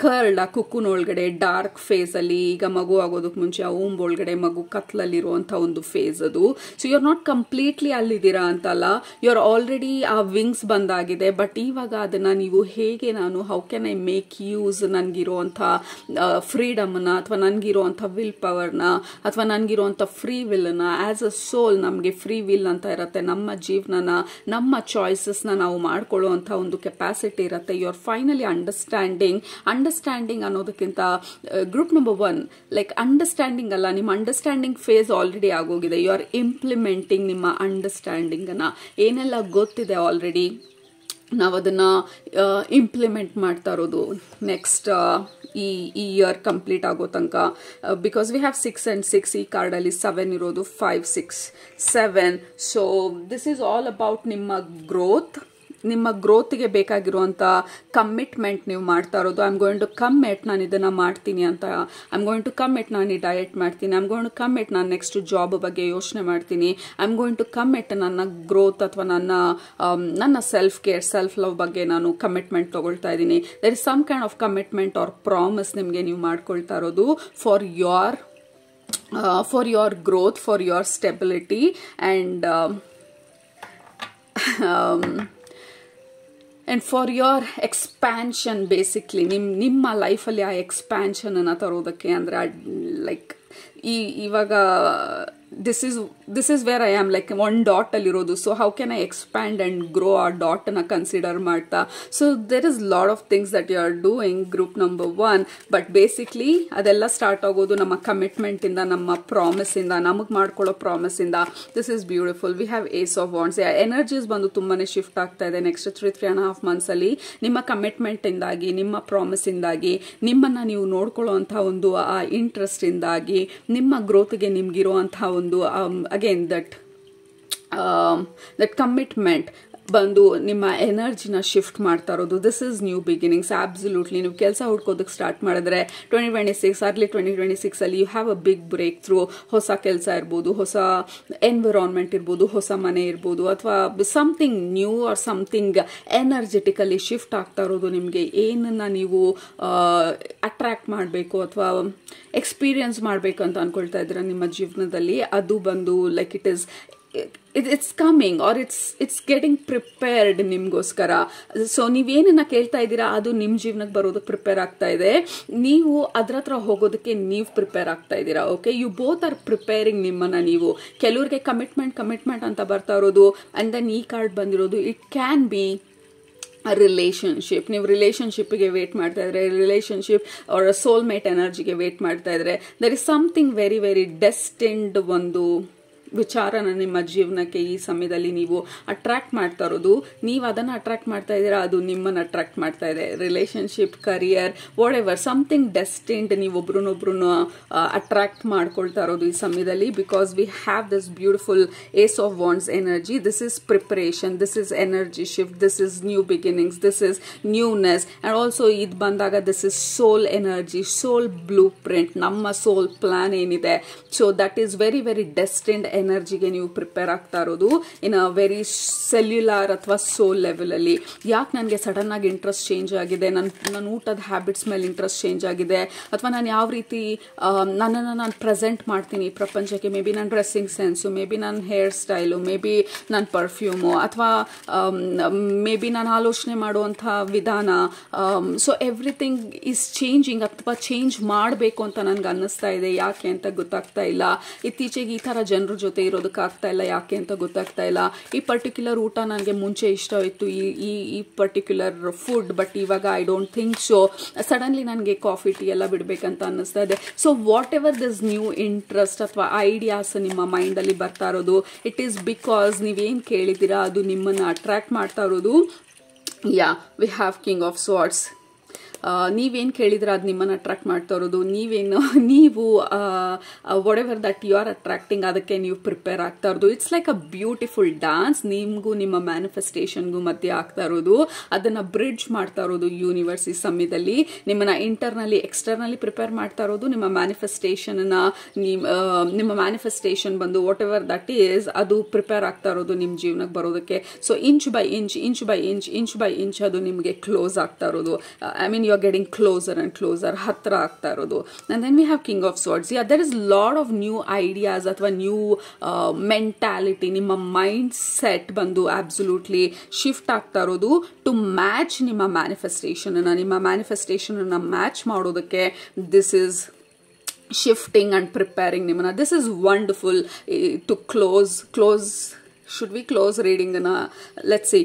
ಕರ್ಲ್ಡ್ ಆ ಕುಕ್ಕೂನ್ ಒಳಗಡೆ ಡಾರ್ಕ್ ಫೇಸ್ ಅಲ್ಲಿ. ಈಗ ಮಗು ಆಗೋದಕ್ಕೆ ಮುಂಚೆ ಆ ಊಂಬ್ ಒಳಗಡೆ ಮಗು ಕತ್ಲಲ್ಲಿರುವಂಥ ಒಂದು ಫೇಸ್ ಅದು. So you are not completely ಅಲ್ಲಿದ್ದೀರಾ ಅಂತಲ್ಲ, ಯು ಆರ್ ಆಲ್ರೆಡಿ ಆ ವಿಂಗ್ಸ್ ಬಂದಾಗಿದೆ. ಬಟ್ ಇವಾಗ ಅದನ್ನ ನೀವು ಹೇಗೆ, ನಾನು how can I make use ನನಗಿರುವಂಥ ಫ್ರೀಡಮ್ನ ಅಥವಾ ನನಗಿರುವಂಥ ವಿಲ್ ಪವರ್ನ ಅಥವಾ ನನಗಿರುವಂಥ ಫ್ರೀ ವಿಲ್ನ. ಆ್ಯಸ್ ಅ ಸೋಲ್ ನಮಗೆ ಫ್ರೀ ವಿಲ್ ಅಂತ ಇರುತ್ತೆ, ನಮ್ಮ ಜೀವನನ, ನಮ್ಮ ಚಾಯ್ಸಸ್ನ ನಾವು ಮಾಡ್ಕೊಳ್ಳುವಂಥ ಒಂದು ಕೆಪಾಸಿಟಿ ಇರುತ್ತೆ. ಯು ಆರ್ ಫೈನಲಿ ಅಂಡರ್ಸ್ಟ್ಯಾಂಡಿಂಗ್ ಅನ್ನೋದಕ್ಕಿಂತ ಗ್ರೂಪ್ ನಂಬರ್ 1 ಲೈಕ್ ಅಂಡರ್ಸ್ಟ್ಯಾಂಡಿಂಗ್ ಅಲ್ಲ, ನಿಮ್ಮ ಅಂಡರ್ಸ್ಟ್ಯಾಂಡಿಂಗ್ ಫೇಸ್ ಆಲ್ರೆಡಿ ಆಗೋಗಿದೆ. ಯು ಆರ್ ಇಂಪ್ಲಿಮೆಂಟಿಂಗ್ ನಿಮ್ಮ ಅಂಡರ್ಸ್ಟ್ಯಾಂಡಿಂಗ್ ಅನ್ನ, ಏನೆಲ್ಲ ಗೊತ್ತಿದೆ ಆಲ್ರೆಡಿ ನಾವು ಅದನ್ನ ಇಂಪ್ಲಿಮೆಂಟ್ ಮಾಡ್ತಾ ಇರೋದು ನೆಕ್ಸ್ಟ್ ಈ ಇಯರ್ ಕಂಪ್ಲೀಟ್ ಆಗೋ ತನಕ. ಬಿಕಾಸ್ ವಿ ಹ್ಯಾವ್ 6 and 6, ಈ ಕಾರ್ಡಲ್ಲಿ 7 ಇರೋದು, 5, 6, 7. So this is all about ನಿಮ್ಮ ಗ್ರೋತ್. ನಿಮ್ಮ ಗ್ರೋತ್ಗೆ ಬೇಕಾಗಿರುವಂಥ ಕಮಿಟ್ಮೆಂಟ್ ನೀವು ಮಾಡ್ತಾ ಇರೋದು. I am going to commit, ನಾನು ಇದನ್ನು ಮಾಡ್ತೀನಿ ಅಂತ. I am going to commit, ನಾನು ಈ ಡಯಟ್ ಮಾಡ್ತೀನಿ. I am going to commit, ನಾನು ನೆಕ್ಸ್ಟ್ ಜಾಬ್ ಬಗ್ಗೆ ಯೋಚನೆ ಮಾಡ್ತೀನಿ. I am going to commit, ನನ್ನ ಗ್ರೋತ್ ಅಥವಾ ನನ್ನ ಸೆಲ್ಫ್ ಕೇರ್, ಸೆಲ್ಫ್ ಲವ್ ಬಗ್ಗೆ ನಾನು ಕಮಿಟ್ಮೆಂಟ್ ತಗೊಳ್ತಾ ಇದ್ದೀನಿ. There is some kind of commitment or promise ನಿಮಗೆ ನೀವು ಮಾಡ್ಕೊಳ್ತಾ ಇರೋದು for your growth, for your stability and and for your expansion. Basically ನಿಮ್ಮ ಲೈಫಲ್ಲಿ ಆ ಎಕ್ಸ್ಪ್ಯಾನ್ಷನನ್ನು ತರೋದಕ್ಕೆ. ಅಂದರೆ ಲೈಕ್ ಇವಾಗ this is this is where I am like one dot ಅಲ್ಲಿರೋದು. So how can I expand and grow ಆ ಡಾಟ್ ನ ಕನ್ಸಿಡರ್ ಮಾಡ್ತಾ. So there is lot of things that you are doing group number 1. But basically ಅದೆಲ್ಲ start ಆಗೋದು ನಮ್ಮ commitment ಇಂದ, ನಮ್ಮ promise ಇಂದ, ನಮಗ್ ಮಾಡ್ಕೊಳ್ಳೋ ಪ್ರಾಮಿಸ್ ಇಂದ. This is beautiful. We have ace of wands. Energies ಬಂದು ತುಂಬಾನೇ ಶಿಫ್ಟ್ ಆಗ್ತಾ ಇದೆ ನೆಕ್ಸ್ಟ್ 3.5 months ಅಲ್ಲಿ. ನಿಮ್ಮ ಕಮಿಟ್ಮೆಂಟ್ ಇಂದಾಗಿ, ನಿಮ್ಮ ಪ್ರಾಮಿಸ್ ಇಂದಾಗಿ, ನಿಮ್ಮನ್ನ ನೀವು ನೋಡ್ಕೊಳ್ಳುವಂತಹ ಒಂದು ಆ ಇಂಟ್ರೆಸ್ಟ್ ಇಂದಾಗಿ, ನಿಮ್ಮ ಗ್ರೋತ್ಗೆ ನಿಮ್ಗಿರುವಂತಹ ಒಂದು ಅಗೇನ್ ದಟ್ ಕಮಿಟ್ಮೆಂಟ್ ಬಂದು ನಿಮ್ಮ ಎನರ್ಜಿನ ಶಿಫ್ಟ್ ಮಾಡ್ತಾ ಇರೋದು. This is new beginnings. Absolutely ನೀವು ಕೆಲಸ ಹುಡ್ಕೋದಕ್ಕೆ ಸ್ಟಾರ್ಟ್ ಮಾಡಿದ್ರೆ 2026 ಅರ್ಲಿ 2026 ಅಲ್ಲಿ you have a big breakthrough. ಹೊಸ ಕೆಲಸ ಇರ್ಬೋದು, ಹೊಸ ಎನ್ವಿರಾನ್ಮೆಂಟ್ ಇರ್ಬೋದು, ಹೊಸ ಮನೆ ಇರ್ಬೋದು, ಅಥವಾ something new or something energetically shift ಆಗ್ತಾ ಇರೋದು. ನಿಮಗೆ ಏನನ್ನ ನೀವು ಅಟ್ರಾಕ್ಟ್ ಮಾಡಬೇಕು ಅಥವಾ ಎಕ್ಸ್ಪೀರಿಯನ್ಸ್ ಮಾಡಬೇಕು ಅಂತ ಅನ್ಕೊಳ್ತಾ ಇದ್ದೀರಾ ನಿಮ್ಮ ಜೀವನದಲ್ಲಿ, ಅದು ಬಂದು like it's coming or it's getting prepared ನಿಮ್ಗೋಸ್ಕರ. ಸೊ ನೀವೇನನ್ನ ಕೇಳ್ತಾ ಇದ್ದೀರಾ ಅದು ನಿಮ್ ಜೀವನಕ್ಕೆ ಬರೋದಕ್ಕೆ ಪ್ರಿಪೇರ್ ಆಗ್ತಾ ಇದೆ. ನೀವು ಅದ್ರ ಹತ್ರ ಹೋಗೋದಕ್ಕೆ ನೀವು ಪ್ರಿಪೇರ್ ಆಗ್ತಾ ಇದ್ದೀರಾ. Okay, you both are preparing ನಿಮ್ಮನ್ನ ನೀವು. ಕೆಲವ್ರಿಗೆ ಕಮಿಟ್ಮೆಂಟ್ ಅಂತ ಬರ್ತಾ ಇರೋದು, ಅಂಡ್ ದೆನ್ ಈ ಕಾರ್ಡ್ ಬಂದಿರೋದು ಇಟ್ ಕ್ಯಾನ್ ಬಿ ರಿಲೇಶನ್ಶಿಪ್. ನೀವು ರಿಲೇಶನ್ಶಿಪ್ಗೆ ವೇಟ್ ಮಾಡ್ತಾ ಇದ್ರೆ, ರಿಲೇಶನ್ಶಿಪ್ ಅವರ ಸೋಲ್ಮೇಟ್ ಎನರ್ಜಿಗೆ ವೇಟ್ ಮಾಡ್ತಾ ಇದ್ರೆ, there is something very very destined ಒಂದು ವಿಚಾರನ ನಿಮ್ಮ ಜೀವನಕ್ಕೆ ಈ ಸಮಯದಲ್ಲಿ ನೀವು ಅಟ್ರಾಕ್ಟ್ ಮಾಡ್ತಾ ಇರೋದು. ನೀವು ಅದನ್ನ ಅಟ್ರಾಕ್ಟ್ ಮಾಡ್ತಾ ಇದ್ದೀರಾ, ಅದು ನಿಮ್ಮನ್ನು ಅಟ್ರಾಕ್ಟ್ ಮಾಡ್ತಾ ಇದೆ. Relationship, career, whatever, something destined ನೀವು ಒಬ್ರನ್ನೊಬ್ರನ್ನ ಅಟ್ರಾಕ್ಟ್ ಮಾಡ್ಕೊಳ್ತಾ ಇರೋದು ಈ ಸಮಯದಲ್ಲಿ. Because we have this beautiful ace of wands energy. This is preparation, this is energy shift, this is new beginnings, this is newness. And also ಇದು ಬಂದಾಗ this is soul energy, soul blueprint, ನಮ್ಮ soul plan ಏನಿದೆ. So that is very very destined ಎನರ್ಜಿಗೆ ನೀವು prepare ಆಗ್ತಾ ಇರೋದು ಇನ್ a very cellular ಅಥವಾ ಸೋಲ್ level ಅಲ್ಲಿ. ಯಾಕೆ ನನಗೆ ಸಡನ್ ಆಗಿ ಇಂಟ್ರೆಸ್ಟ್ ಚೇಂಜ್ ಆಗಿದೆ, ನನ್ನ ಊಟದ ಹ್ಯಾಬಿಟ್ಸ್ ಮೇಲೆ ಇಂಟ್ರೆಸ್ಟ್ ಚೇಂಜ್ ಆಗಿದೆ, ಅಥವಾ ನಾನು ಯಾವ ರೀತಿ ನನ್ನನ್ನು ನಾನು ಪ್ರೆಸೆಂಟ್ ಮಾಡ್ತೀನಿ ಪ್ರಪಂಚಕ್ಕೆ. ಮೇ ಬಿ ನನ್ನ ಡ್ರೆಸ್ಸಿಂಗ್ ಸೆನ್ಸು, ಮೇ ಬಿ ನನ್ನ ಹೇರ್ ಸ್ಟೈಲು, ಮೇ ಬಿ ನನ್ನ ಪರ್ಫ್ಯೂಮು, ಅಥವಾ ಮೇ ಬಿ ನಾನು ಆಲೋಚನೆ ಮಾಡುವಂಥ ವಿಧಾನ. ಸೊ ಎವ್ರಿಥಿಂಗ್ ಈಸ್ ಚೇಂಜಿಂಗ್, ಅಥವಾ ಚೇಂಜ್ ಮಾಡಬೇಕು ಅಂತ ನನಗೆ ಅನ್ನಿಸ್ತಾ ಇದೆ. ಯಾಕೆ ಅಂತ ಗೊತ್ತಾಗ್ತಾ ಇಲ್ಲ. ಇತ್ತೀಚೆಗೆ ಈ ಥರ ಜನರ ಜೊತೆ ಇರೋದಕ್ಕೆ ಆಗ್ತಾ ಇಲ್ಲ. ಯಾಕೆ ಅಂತ ಗೊತ್ತಾಗ್ತಾ ಇಲ್ಲ. ಈ ಪರ್ಟಿಕ್ಯುಲರ್ ಊಟ ನನಗೆ ಮುಂಚೆ ಇಷ್ಟ ಇತ್ತು, ಈ ಪರ್ಟಿಕ್ಯುಲರ್ ಫುಡ್, ಬಟ್ ಇವಾಗ I don't think so. Suddenly ನನಗೆ ಕಾಫಿ ಟೀ ಎಲ್ಲ ಬಿಡಬೇಕಂತ ಅನ್ನಿಸ್ತಾ ಇದೆ. So what ever this new interest ಅಥವಾ ಐಡಿಯಾಸ್ ನಿಮ್ಮ ಮೈಂಡಲ್ಲಿ ಬರ್ತಾ ಇರೋದು, ಇಟ್ ಈಸ್ ಬಿಕಾಸ್ ನೀವೇನು ಕೇಳಿದ್ದೀರಾ ಅದು ನಿಮ್ಮನ್ನು ಅಟ್ರಾಕ್ಟ್ ಮಾಡ್ತಾ ಇರೋದು. Yeah, we have king of swords. ನೀವೇನು ಕೇಳಿದ್ರೆ ಅದು ನಿಮ್ಮನ್ನು ಅಟ್ರಾಕ್ಟ್ ಮಾಡ್ತಾ ಇರೋದು. ನೀವು whatever that you are attracting ಅದಕ್ಕೆ ನೀವು ಪ್ರಿಪೇರ್ ಆಗ್ತಾ ಇರೋದು. It's like a beautiful dance. ನಿಮಗೂ ನಿಮ್ಮ ಮ್ಯಾನಿಫೆಸ್ಟೇಷನ್ಗೂ ಮಧ್ಯೆ ಆಗ್ತಾ ಇರೋದು. ಅದನ್ನು ಬ್ರಿಡ್ಜ್ ಮಾಡ್ತಾ ಇರೋದು ಯೂನಿವರ್ಸ್ ಈ ಸಮಯದಲ್ಲಿ. ನಿಮ್ಮನ್ನ ಇಂಟರ್ನಲಿ ಎಕ್ಸ್ಟರ್ನಲಿ ಪ್ರಿಪೇರ್ ಮಾಡ್ತಾ ಇರೋದು. ನಿಮ್ಮ ಮ್ಯಾನಿಫೆಸ್ಟೇಷನ್ ಬಂದು ವಾಟ್ ಎವರ್ ದಟ್ ಈಸ್ ಅದು ಪ್ರಿಪೇರ್ ಆಗ್ತಾ ಇರೋದು ನಿಮ್ಮ ಜೀವನಕ್ಕೆ ಬರೋದಕ್ಕೆ. ಸೊ ಇಂಚ್ ಬೈ ಇಂಚ್ ಅದು ನಿಮಗೆ ಕ್ಲೋಸ್ ಆಗ್ತಾ ಇರೋದು. I mean you're getting closer and closer, ಹತ್ರ ಆಗ್ತಾ ಇರೋದು. And then we have King of Swords. Yeah, there is lot of new ideas ಅಥವಾ ನ್ಯೂ ಮೆಂಟಾಲಿಟಿ. ನಿಮ್ಮ ಮೈಂಡ್ ಸೆಟ್ ಬಂದು ಅಬ್ಸಲ್ಯೂಟ್ಲಿ ಶಿಫ್ಟ್ ಆಗ್ತಾ ಇರೋದು ಟು ಮ್ಯಾಚ್ ನಿಮ್ಮ ಮ್ಯಾನಿಫೆಸ್ಟೇಷನ್ ಅನ್ನ ಮ್ಯಾಚ್ ಮಾಡೋದಕ್ಕೆ. This is shifting and preparing ನಿಮ್ಮನ್ನ. This is wonderful to close. Should we close reading? Let's see.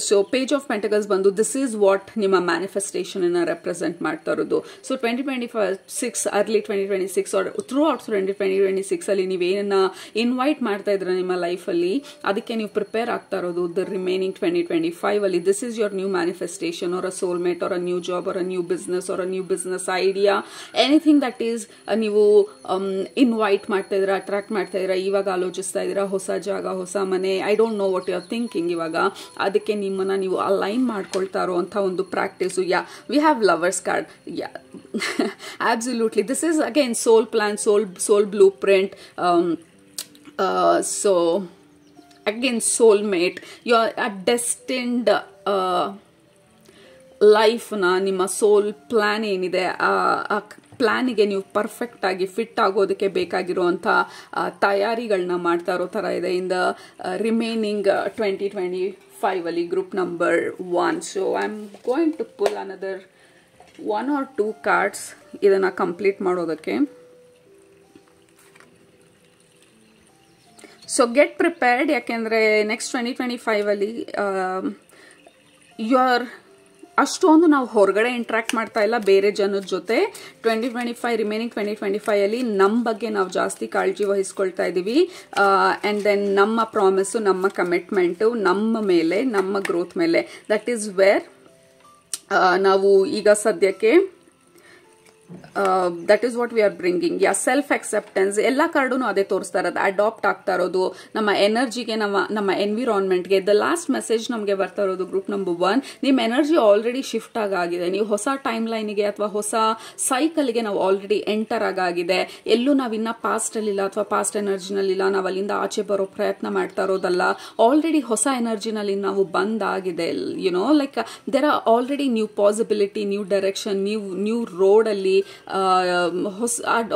So Page of Pentacles bandu, this is what ನಿಮ್ಮ manifestation ಅನ್ನ represent ಮಾಡ್ತಾ ಇರೋದು. So 2026 early 2026 or throughout 2026 ಅಲ್ಲಿ ನೀವೇನನ್ನ invite ಮಾಡ್ತಾ ಇದ್ರ ನಿಮ್ಮ life ಅಲ್ಲಿ, ಅದಕ್ಕೆ ನೀವು ಪ್ರಿಪೇರ್ ಆಗ್ತಾ ಇರೋದು the remaining 2025 ಅಲ್ಲಿ. This is your new manifestation or a soulmate or a new job or a new business or a new business idea, anything that is ನೀವು ಇನ್ವೈಟ್ ಮಾಡ್ತಾ ಇದ್ರ, ಅಟ್ರಾಕ್ಟ್ ಮಾಡ್ತಾ ಇದ್ರ, ಇವಾಗ ಆಲೋಚಿಸ್ತಾ ಇದ್ರ, ಹೊಸ ಜಾಗ, ಹೊಸ ಮನೆ, I don't know what you are thinking. ಇವಾಗ ಅದಕ್ಕೆ ನಿಮ್ಮನ್ನ ನೀವು ಅಲೈನ್ ಮಾಡ್ಕೊಳ್ತಾ ಇರುವಂತಹ ಒಂದು practice. Yeah, we have lovers card. Yeah, absolutely. This is again soul plan, soul blueprint. So again soulmate, you are a destined life ನ ನಿಮ್ಮ ಸೋಲ್ plan ಏನಿದೆ ಆ ಪ್ಲಾನಿಗೆ ನೀವು ಪರ್ಫೆಕ್ಟ್ ಆಗಿ ಫಿಟ್ ಆಗೋದಕ್ಕೆ ಬೇಕಾಗಿರುವಂಥ ತಯಾರಿಗಳನ್ನ ಮಾಡ್ತಾ ಇರೋ ಥರ ಇದೆ ಇನ್ ದ ರಿಮೈನಿಂಗ್ 2025 ಅಲ್ಲಿ group number 1. So I am going to pull another 1 or 2 cards ಇದನ್ನ ಕಂಪ್ಲೀಟ್ ಮಾಡೋದಕ್ಕೆ. ಸೊ ಗೆಟ್ ಪ್ರಿಪೇರ್ಡ್, ಯಾಕೆಂದರೆ ನೆಕ್ಸ್ಟ್ 2025 ಅಲ್ಲಿ ಅಷ್ಟೊಂದು ನಾವು ಹೊರಗಡೆ ಇಂಟ್ರಾಕ್ಟ್ ಮಾಡ್ತಾ ಇಲ್ಲ ಬೇರೆ ಜನದ ಜೊತೆ. 2025 ರಿಮೈನಿಂಗ್ 2025 ಅಲ್ಲಿ ನಮ್ಮ ಬಗ್ಗೆ ನಾವು ಜಾಸ್ತಿ ಕಾಳಜಿ ವಹಿಸ್ಕೊಳ್ತಾ ಇದ್ದೀವಿ. ಆ್ಯಂಡ್ ದೆನ್ ನಮ್ಮ ಪ್ರಾಮಿಸು, ನಮ್ಮ ಕಮಿಟ್ಮೆಂಟು ನಮ್ಮ ಮೇಲೆ, ನಮ್ಮ ಗ್ರೋತ್ ಮೇಲೆ, ದಟ್ ಈಸ್ ವೇರ್ ನಾವು ಈಗ ಸದ್ಯಕ್ಕೆ that is what we are bringing. Self acceptance ಎಲ್ಲ ಕಾರ್ಡು ಅದೇ ತೋರಿಸ್ತಾ ಇರೋದು, ಅಡಾಪ್ಟ್ ಆಗ್ತಾ ಇರೋದು ನಮ್ಮ ಎನರ್ಜಿಗೆ, ನಮ್ಮ ಎನ್ವಿರಾನ್ಮೆಂಟ್ಗೆ. ದ ಲಾಸ್ಟ್ ಮೆಸೇಜ್ ನಮಗೆ ಬರ್ತಾ ಇರೋದು ಗ್ರೂಪ್ ನಂಬರ್ 1, ನಿಮ್ಮ ಎನರ್ಜಿ ಆಲ್ರೆಡಿ ಶಿಫ್ಟ್ ಆಗಿದೆ. ನೀವು ಹೊಸ ಟೈಮ್ ಲೈನ್ಗೆ ಅಥವಾ ಹೊಸ ಸೈಕಲ್ಗೆ ನಾವು ಆಲ್ರೆಡಿ ಎಂಟರ್ ಆಗಿದೆ. ಎಲ್ಲೂ ನಾವಿನ್ನ ಪಾಸ್ಟ್ ಅಲ್ಲಿಲ್ಲ ಅಥವಾ ಪಾಸ್ಟ್ ಎನರ್ಜಿನಲ್ಲಿಲ್ಲ, ನಾವು ಅಲ್ಲಿಂದ ಆಚೆ ಬರೋ ಪ್ರಯತ್ನ ಮಾಡ್ತಾ ಇರೋದಲ್ಲ. ಆಲ್ರೆಡಿ ಹೊಸ ಎನರ್ಜಿನಲ್ಲಿ ನಾವು ಬಂದಾಗಿದೆ. You know like there are already new possibility, new direction, new road ಅಲ್ಲಿ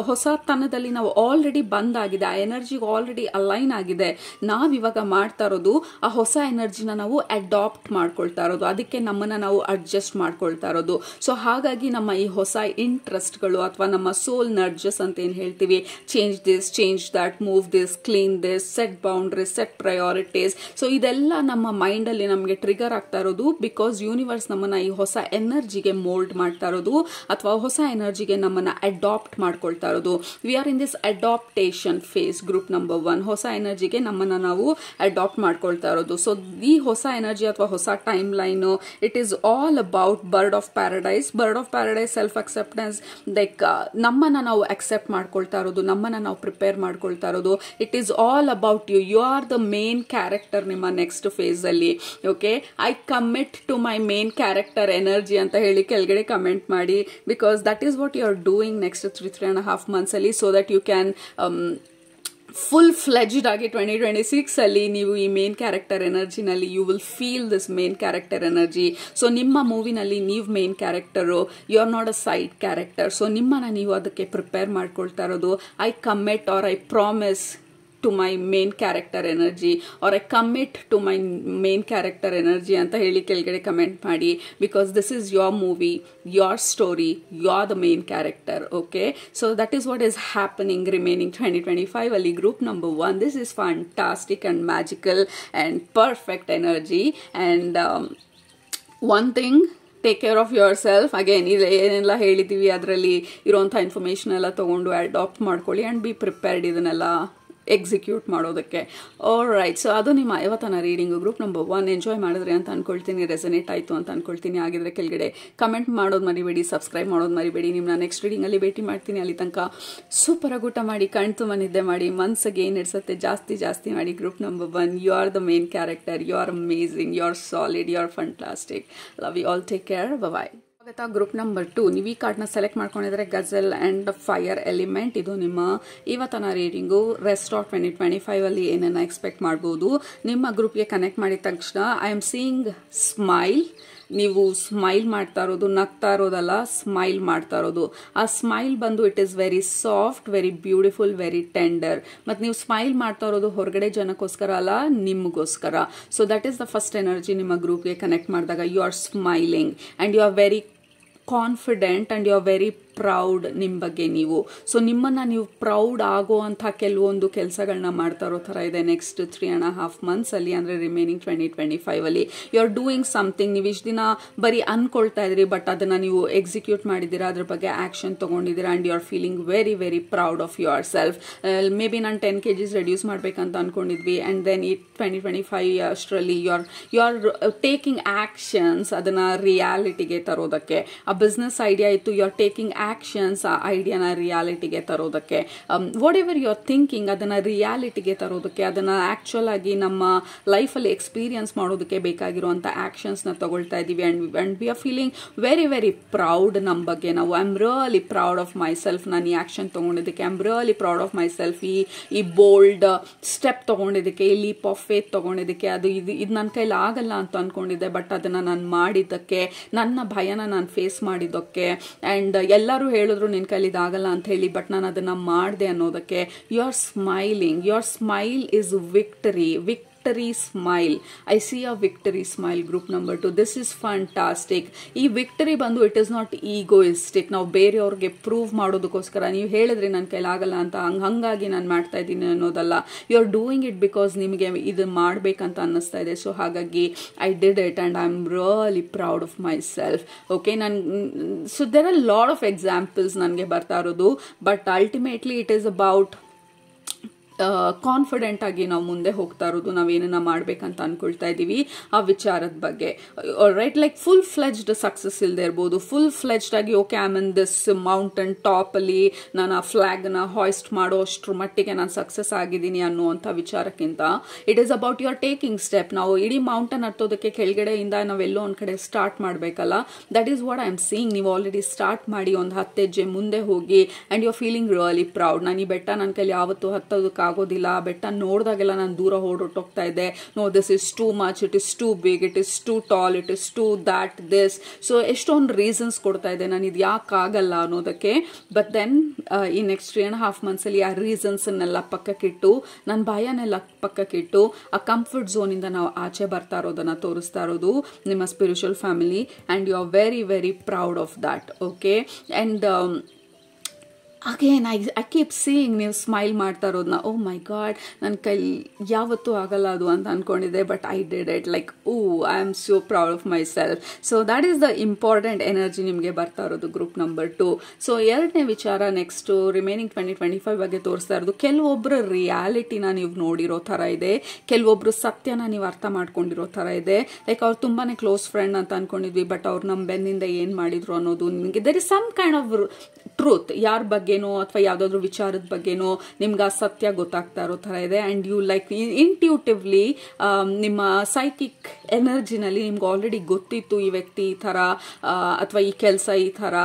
ಹೊಸತನದಲ್ಲಿ ನಾವು ಆಲ್ರೆಡಿ ಬಂದಾಗಿದೆ. ಆ ಎನರ್ಜಿಗೆ ಆಲ್ರೆಡಿ ಅಲೈನ್ ಆಗಿದೆ. ನಾವಿವಾಗ ಮಾಡ್ತಾ ಇರೋದು ಆ ಹೊಸ ಎನರ್ಜಿನ ನಾವು ಅಡಾಪ್ಟ್ ಮಾಡ್ಕೊಳ್ತಾ ಇರೋದು, ಅದಕ್ಕೆ ನಮ್ಮನ್ನ ನಾವು ಅಡ್ಜಸ್ಟ್ ಮಾಡ್ಕೊಳ್ತಾ ಇರೋದು. ಸೊ ಹಾಗಾಗಿ ನಮ್ಮ ಈ ಹೊಸ ಇಂಟ್ರೆಸ್ಟ್ಗಳು ಅಥವಾ ನಮ್ಮ ಸೋಲ್ ನರ್ಜಸ್ ಅಂತ ಏನ್ ಹೇಳ್ತೀವಿ, change this, change that, move this, clean this, set boundaries, set priorities. So ಇದೆಲ್ಲ ನಮ್ಮ ಮೈಂಡ್ ಅಲ್ಲಿ ನಮಗೆ ಟ್ರಿಗರ್ ಆಗ್ತಾ ಇರೋದು ಬಿಕಾಸ್ ಯೂನಿವರ್ಸ್ ನಮ್ಮನ್ನ ಈ ಹೊಸ ಎನರ್ಜಿಗೆ ಮೋಲ್ಡ್ ಮಾಡ್ತಾ ಇರೋದು ಅಥವಾ ಹೊಸ ಎನರ್ಜಿಗೆ ನಮ್ಮನ್ನ ಅಡಾಪ್ಟ್ ಮಾಡ್ಕೊಳ್ತಾ ಇರೋದು. We are in this adaptation phase. Group number 1 ಹೊಸ ಎನರ್ಜಿಗೆ ನಮ್ಮನ್ನ ನಾವು ಅಡಾಪ್ಟ್ ಮಾಡ್ಕೊಳ್ತಾ ಇರೋದು. ಸೊ ಈ ಹೊಸ ಎನರ್ಜಿ ಅಥವಾ ಹೊಸ time line, it is all about bird of paradise. Bird of paradise self acceptance, like ನಮ್ಮನ್ನ ನಾವು ಅಕ್ಸೆಪ್ಟ್ ಮಾಡ್ಕೊಳ್ತಾ ಇರೋದು, ನಮ್ಮನ್ನ ನಾವು ಪ್ರಿಪೇರ್ ಮಾಡ್ಕೊಳ್ತಾ ಇರೋದು. It is all about you. You are the main character ನಿಮ್ಮ ನೆಕ್ಸ್ಟ್ ಫೇಸ್ ಅಲ್ಲಿ. Okay, I commit to my main character energy ಅಂತ ಹೇಳಿ ಕೆಳಗಡೆ ಕಮೆಂಟ್ ಮಾಡಿ, because that is what you are doing next 3.5 months ಅಲ್ಲಿ, so that you can full fledged ಆಗಿ 2026 ಅಲ್ಲಿ ನೀವು ಈ ಮೇನ್ ಕ್ಯಾರೆಕ್ಟರ್ ಎನರ್ಜಿನಲ್ಲಿ you will feel this main character energy. So ನಿಮ್ಮ ಮೂವಿನಲ್ಲಿ ನೀವು main character, you are not a side character. So ನಿಮ್ಮನ್ನ ನೀವು ಅದಕ್ಕೆ ಪ್ರಿಪೇರ್ ಮಾಡ್ಕೊಳ್ತಾ ಇರೋದು. I commit or I promise to my main character energy or I commit to my main character energy ಅಂತ ಹೇಳಿ ಕೆಳಗಡೆ ಕಮೆಂಟ್ ಮಾಡಿ, because this is your movie, your story, you are the main character. Okay, so that is what is happening remaining 2025 ಅಲ್ಲಿ group number 1. This is fantastic and magical and perfect energy. And one thing, take care of your self. Again ಏನೆಲ್ಲ ಹೇಳಿದ್ದೀವಿ ಅದರಲ್ಲಿ ಇರೋಂಥ information ಎಲ್ಲ ತಗೊಂಡು adapt ಮಾಡ್ಕೊಳ್ಳಿ and be prepared ಇದನ್ನೆಲ್ಲ execute ಮಾಡೋದಕ್ಕೆ. ಆಲ್ ರೈಟ್, ಸೊ ಅದು ನಿಮ್ಮ ಇವತ್ತಿನ ರೀಡಿಂಗು. ಗ್ರೂಪ್ ನಂಬರ್ 1 ಎಂಜಾಯ್ ಮಾಡಿದ್ರಿ ಅಂತ ಅನ್ಕೊಳ್ತೀನಿ, ರೆಸನೇಟ್ ಆಯಿತು ಅಂತ ಅನ್ಕೊಳ್ತೀನಿ. ಆಗಿದ್ರೆ ಕೆಳಗಡೆ ಕಮೆಂಟ್ ಮಾಡೋದು ಮರಿಬೇಡಿ, ಸಬ್ಸ್ಕ್ರೈಬ್ ಮಾಡೋದು ಮರಿಬೇಡಿ. ನಿಮ್ಮನ್ನ ನೆಕ್ಸ್ಟ್ ರೀಡಿಂಗಲ್ಲಿ ಭೇಟಿ ಮಾಡ್ತೀನಿ. ಅಲ್ಲಿ ತನಕ ಸೂಪರಾಗಿ ಊಟ ಮಾಡಿ, ಕಣ್ತುಂಬ ನಿದ್ದೆ ಮಾಡಿ, ಮನ್ಸಿಗೆ ಏನು ಇಡ್ಸತ್ತೆ ಜಾಸ್ತಿ ಮಾಡಿ. Group number 1, you are the main character, you are amazing, you are solid, you are fantastic. Love you all, take care, bye. Group number 2, ನೀವು ಈ ಕಾರ್ಡ್ನ ಸೆಲೆಕ್ಟ್ ಮಾಡ್ಕೊಂಡಿದ್ರೆ ಗಜಲ್ ಅಂಡ್ ಫೈರ್ ಎಲಿಮೆಂಟ್. ಇದು ನಿಮ್ಮ ಇವತ್ತಿನ ರೀಡಿಂಗು. ರೆಸ್ಟ್ ಆಫ್ 2025 ಅಲ್ಲಿ ಏನನ್ನ expect ಮಾಡ್ಬೋದು. ನಿಮ್ಮ ಗ್ರೂಪ್ಗೆ ಕನೆಕ್ಟ್ ಮಾಡಿದ ತಕ್ಷಣ ಐ ಆಮ್ ಸೀಯಿಂಗ್ ಸ್ಮೈಲ್. ನೀವು ಸ್ಮೈಲ್ ಮಾಡ್ತಾ ಇರೋದು, ನಗ್ತಾ ಇರೋದಲ್ಲ, ಸ್ಮೈಲ್ ಮಾಡ್ತಾ ಇರೋದು. ಆ ಸ್ಮೈಲ್ ಬಂದು it is very soft, very beautiful, very tender. ಮತ್ತು ನೀವು ಸ್ಮೈಲ್ ಮಾಡ್ತಾ ಇರೋದು ಹೊರಗಡೆ ಜನಕ್ಕೋಸ್ಕರ ಅಲ್ಲ, ನಿಮಗೋಸ್ಕರ. So that is the first energy ನಿಮ್ಮ ಗ್ರೂಪ್ಗೆ ಕನೆಕ್ಟ್ ಮಾಡಿದಾಗ. You are smiling and you are very confident and you are very proud ನಿಮ್ಮ ಬಗ್ಗೆ ನೀವು. ಸೊ ನಿಮ್ಮನ್ನ ನೀವು ಪ್ರೌಡ್ ಆಗೋ ಅಂಥ ಕೆಲವೊಂದು ಕೆಲಸಗಳನ್ನ ಮಾಡ್ತಾ ಇರೋ ಥರ ಇದೆ ನೆಕ್ಸ್ಟ್ 3.5 months ಅಲ್ಲಿ, ಅಂದರೆ ರಿಮೈನಿಂಗ್ 2025 ಅಲ್ಲಿ. You are doing something. ನೀವು ಇಷ್ಟು ದಿನ ಬರೀ ಅನ್ಕೊಳ್ತಾ ಇದ್ರಿ, ಬಟ್ ಅದನ್ನ ನೀವು ಎಕ್ಸಿಕ್ಯೂಟ್ ಮಾಡಿದ್ದೀರಾ, ಅದ್ರ ಬಗ್ಗೆ ಆಕ್ಷನ್ ತಗೊಂಡಿದ್ದೀರಾ and you are feeling very very proud of yourself. May be ನಾನು 10 kgs ರೆಡ್ಯೂಸ್ ಮಾಡ್ಬೇಕಂತ ಅನ್ಕೊಂಡಿದ್ವಿ, ಆ್ಯಂಡ್ ದೆನ್ ಈ 2025 ಅಷ್ಟರಲ್ಲಿ ಯು ಆರ್ ಟೇಕಿಂಗ್ ಆಕ್ಷನ್ಸ್, ಅದನ್ನ ರಿಯಾಲಿಟಿಗೆ ತರೋದಕ್ಕೆ. ಆ ಬಿಸ್ನೆಸ್ ಐಡಿಯಾ ಇತ್ತು, ಯು ಆರ್ ಟೇಕಿಂಗ್ ಆಕ್ಷನ್ಸ್, ಆ ಐಡಿಯಾನ ರಿಯಾಲಿಟಿಗೆ ತರೋದಕ್ಕೆ. Whatever you are thinking ಅದನ್ನ ರಿಯಾಲಿಟಿಗೆ ತರೋದಕ್ಕೆ, ಅದನ್ನ ಆಕ್ಚುಲ್ ಆಗಿ ನಮ್ಮ ಲೈಫಲ್ಲಿ ಎಕ್ಸ್ಪೀರಿಯನ್ಸ್ ಮಾಡೋದಕ್ಕೆ ಬೇಕಾಗಿರುವಂಥ ಆಕ್ಷನ್ಸ್ನ ತಗೊಳ್ತಾ ಇದ್ದೀವಿ. And we are feeling very very proud ನಮ್ಮ ಬಗ್ಗೆ ನಾವು. I am really proud of myself. ನಾನು ಈ ಆಕ್ಷನ್ ತಗೊಂಡಿದ್ದಕ್ಕೆ I am really proud of myself. ಈ ಬೋಲ್ಡ್ ಸ್ಟೆಪ್ ತಗೊಂಡಿದ್ದಕ್ಕೆ, ಈ ಲೀಪ್ ಆಫ್ ಫೇತ್ ತಗೊಂಡಿದ್ದಕ್ಕೆ. ಇದು ನನ್ನ ಕೈಲಿ ಆಗಲ್ಲ ಅಂತ ಅನ್ಕೊಂಡಿದ್ದೆ, ಬಟ್ ಅದನ್ನ ನಾನು ಮಾಡಿದ್ದಕ್ಕೆ, ನನ್ನ ಭಯನ ನಾನು ಫೇಸ್ ಮಾಡಿದ್ದಕ್ಕೆ. ಆ್ಯಂಡ್ ಎಲ್ಲರೂ ಹೇಳಿದ್ರು ನಿನ್ನ ಕೈಲಿ ಇದಾಗಲ್ಲ ಅಂತ ಹೇಳಿ, ಬಟ್ ನಾನು ಅದನ್ನ ಮಾಡಿದೆ ಅನ್ನೋದಕ್ಕೆ. You are smiling. Your smile is victory. victory smile. I see a victory smile. Group number 2. This is fantastic. ಈ ವಿಕ್ಟರಿ ಬಂದು ಇಟ್ ಇಸ್ ನಾಟ್ ಈಗೋಯಿಸ್ಟಿಕ್. ನಾವು ಬೇರೆಯವ್ರಿಗೆ ಪ್ರೂವ್ ಮಾಡೋದಕ್ಕೋಸ್ಕರ ನೀವು ಹೇಳಿದ್ರೆ ನನ್ನ ಕೈಲಾಗಲ್ಲ ಅಂತ ಹಂಗಾಗಿ ನಾನು ಮಾಡ್ತಾ ಇದ್ದೀನಿ ಅನ್ನೋದಲ್ಲ. You are doing it because ನಿಮಗೆ ಇದು ಮಾಡಬೇಕಂತ ಅನ್ನಿಸ್ತಾ ಇದೆ. ಸೊ ಹಾಗಾಗಿ I did it and I am really proud of myself. Okay, so there are lot of examples ನನಗೆ ಬರ್ತಾ ಇರೋದು. But ultimately it is about confident ಆಗಿ ನಾವು ಮುಂದೆ ಹೋಗ್ತಾ ಇರೋದು, ನಾವೇನನ್ನ ಮಾಡ್ಬೇಕಂತ ಅನ್ಕೊಳ್ತಾ ಇದ್ದೀವಿ ಆ ವಿಚಾರದ ಬಗ್ಗೆ. Right, like full fledged success ಇಲ್ಲದೆ ಇರ್ಬೋದು. ಫುಲ್ ಫ್ಲೆಜ್ಡ್ ಆಗಿ okay I am in this mountain top ಅಲ್ಲಿ ನಾನು ಆ ಫ್ಲಾಗ್ನ ಹಾಯ್ಸ್ಟ್ ಮಾಡೋ ಅಷ್ಟ್ರ ಮಟ್ಟಿಗೆ ನಾನು ಸಕ್ಸಸ್ ಆಗಿದ್ದೀನಿ ಅನ್ನುವಂಥ ವಿಚಾರಕ್ಕಿಂತ it is about your taking step. ನಾವು ಇಡೀ ಮೌಂಟನ್ ಹತ್ತೋದಕ್ಕೆ ಕೆಳಗಡೆಯಿಂದ ನಾವೆಲ್ಲೋ ಒಂದು ಕಡೆ ಸ್ಟಾರ್ಟ್ ಮಾಡಬೇಕಲ್ಲ. That is what I am seeing. ನೀವು ಆಲ್ರೆಡಿ ಸ್ಟಾರ್ಟ್ ಮಾಡಿ ಒಂದು 10 ಹೆಜ್ಜೆ ಮುಂದೆ ಹೋಗಿ and you are feeling really proud. ನಾನು ಈ ಬೆಟ್ಟ ನನ್ನ ಕೈಲಿ ಯಾವತ್ತೂ ಹತ್ತೋದಕ್ಕೆ ಆಗೋದಿಲ್ಲ, ಬೆಟ್ಟ ನೋಡಿದಾಗೆಲ್ಲ ನಾನು ದೂರ ಹೊರಟೋಗ್ತಾ ಇದ್ದೆ. No, this is too much, it is too big, it is too tall, it is too that this. ಸೊ ಎಷ್ಟೊಂದು ರೀಸನ್ಸ್ ಕೊಡ್ತಾ ಇದೆ ನಾನು ಇದು ಯಾಕಾಗಲ್ಲ ಅನ್ನೋದಕ್ಕೆ. ಬಟ್ ದೆನ್ ಈ ನೆಕ್ಸ್ಟ್ 3.5 months ಅಲ್ಲಿ ಆ ರೀಸನ್ಸ್ನೆಲ್ಲ ಪಕ್ಕಕ್ಕಿಟ್ಟು, ನನ್ನ ಭಯನೆಲ್ಲ ಪಕ್ಕಕ್ಕಿಟ್ಟು ಆ ಕಂಫರ್ಟ್ ಝೋನಿಂದ ನಾವು ಆಚೆ ಬರ್ತಾ ಇರೋದನ್ನ ತೋರಿಸ್ತಾ ಇರೋದು ನಿಮ್ಮ spiritual family. And you are very very proud of that. Okay, and again I keep seeing ನೀವು ಸ್ಮೈಲ್ ಮಾಡ್ತಾ ಇರೋದನ್ನ. ಓ ಮೈ ಗಾಡ್, ನನ್ನ ಕೈಲಿ ಯಾವತ್ತೂ ಆಗಲ್ಲ ಅದು ಅಂತ ಅನ್ಕೊಂಡಿದ್ದೆ, but I did it. Like I am so proud of my self. So that is the important energy ನಿಮಗೆ ಬರ್ತಾ ಇರೋದು ಗ್ರೂಪ್ ನಂಬರ್ 2. ಸೊ ಎರಡನೇ ವಿಚಾರ ನೆಕ್ಸ್ಟ್ ರಿಮೈನಿಂಗ್ 2025 ಬಗ್ಗೆ ತೋರಿಸ್ತಾ ಇರೋದು. ಕೆಲವೊಬ್ಬರು ರಿಯಾಲಿಟಿನ ನೀವು ನೋಡಿರೋ ಥರ ಇದೆ, ಕೆಲವೊಬ್ರು ಸತ್ಯನ ನೀವು ಅರ್ಥ ಮಾಡ್ಕೊಂಡಿರೋ ಥರ ಇದೆ. ಲೈಕ್ ಅವ್ರು ತುಂಬಾನೇ ಕ್ಲೋಸ್ ಫ್ರೆಂಡ್ ಅಂತ ಅನ್ಕೊಂಡಿದ್ವಿ, ಬಟ್ ಅವ್ರು ನಮ್ಮ ಬೆನ್ನಿಂದ ಏನು ಮಾಡಿದ್ರು ಅನ್ನೋದು ನಿಮಗೆ there is some kind of truth. ಯಾರ ಬಗ್ಗೆನೋ ಅಥವಾ ಯಾವುದಾದ್ರೂ ವಿಚಾರದ ಬಗ್ಗೆನೋ ನಿಮ್ಗೆ ಆ ಸತ್ಯ ಗೊತ್ತಾಗ್ತಾ ಇರೋ ಥರ ಇದೆ. ಆ್ಯಂಡ್ ಯು ಲೈಕ್ ಇಂಟ್ಯೂಟಿವ್ಲಿ ನಿಮ್ಮ ಸೈಕಿಕ್ ಎನರ್ಜಿನಲ್ಲಿ ನಿಮ್ಗೆ ಆಲ್ರೆಡಿ ಗೊತ್ತಿತ್ತು ಈ ವ್ಯಕ್ತಿ ಈ ಥರ ಅಥವಾ ಈ ಕೆಲಸ ಈ ಥರ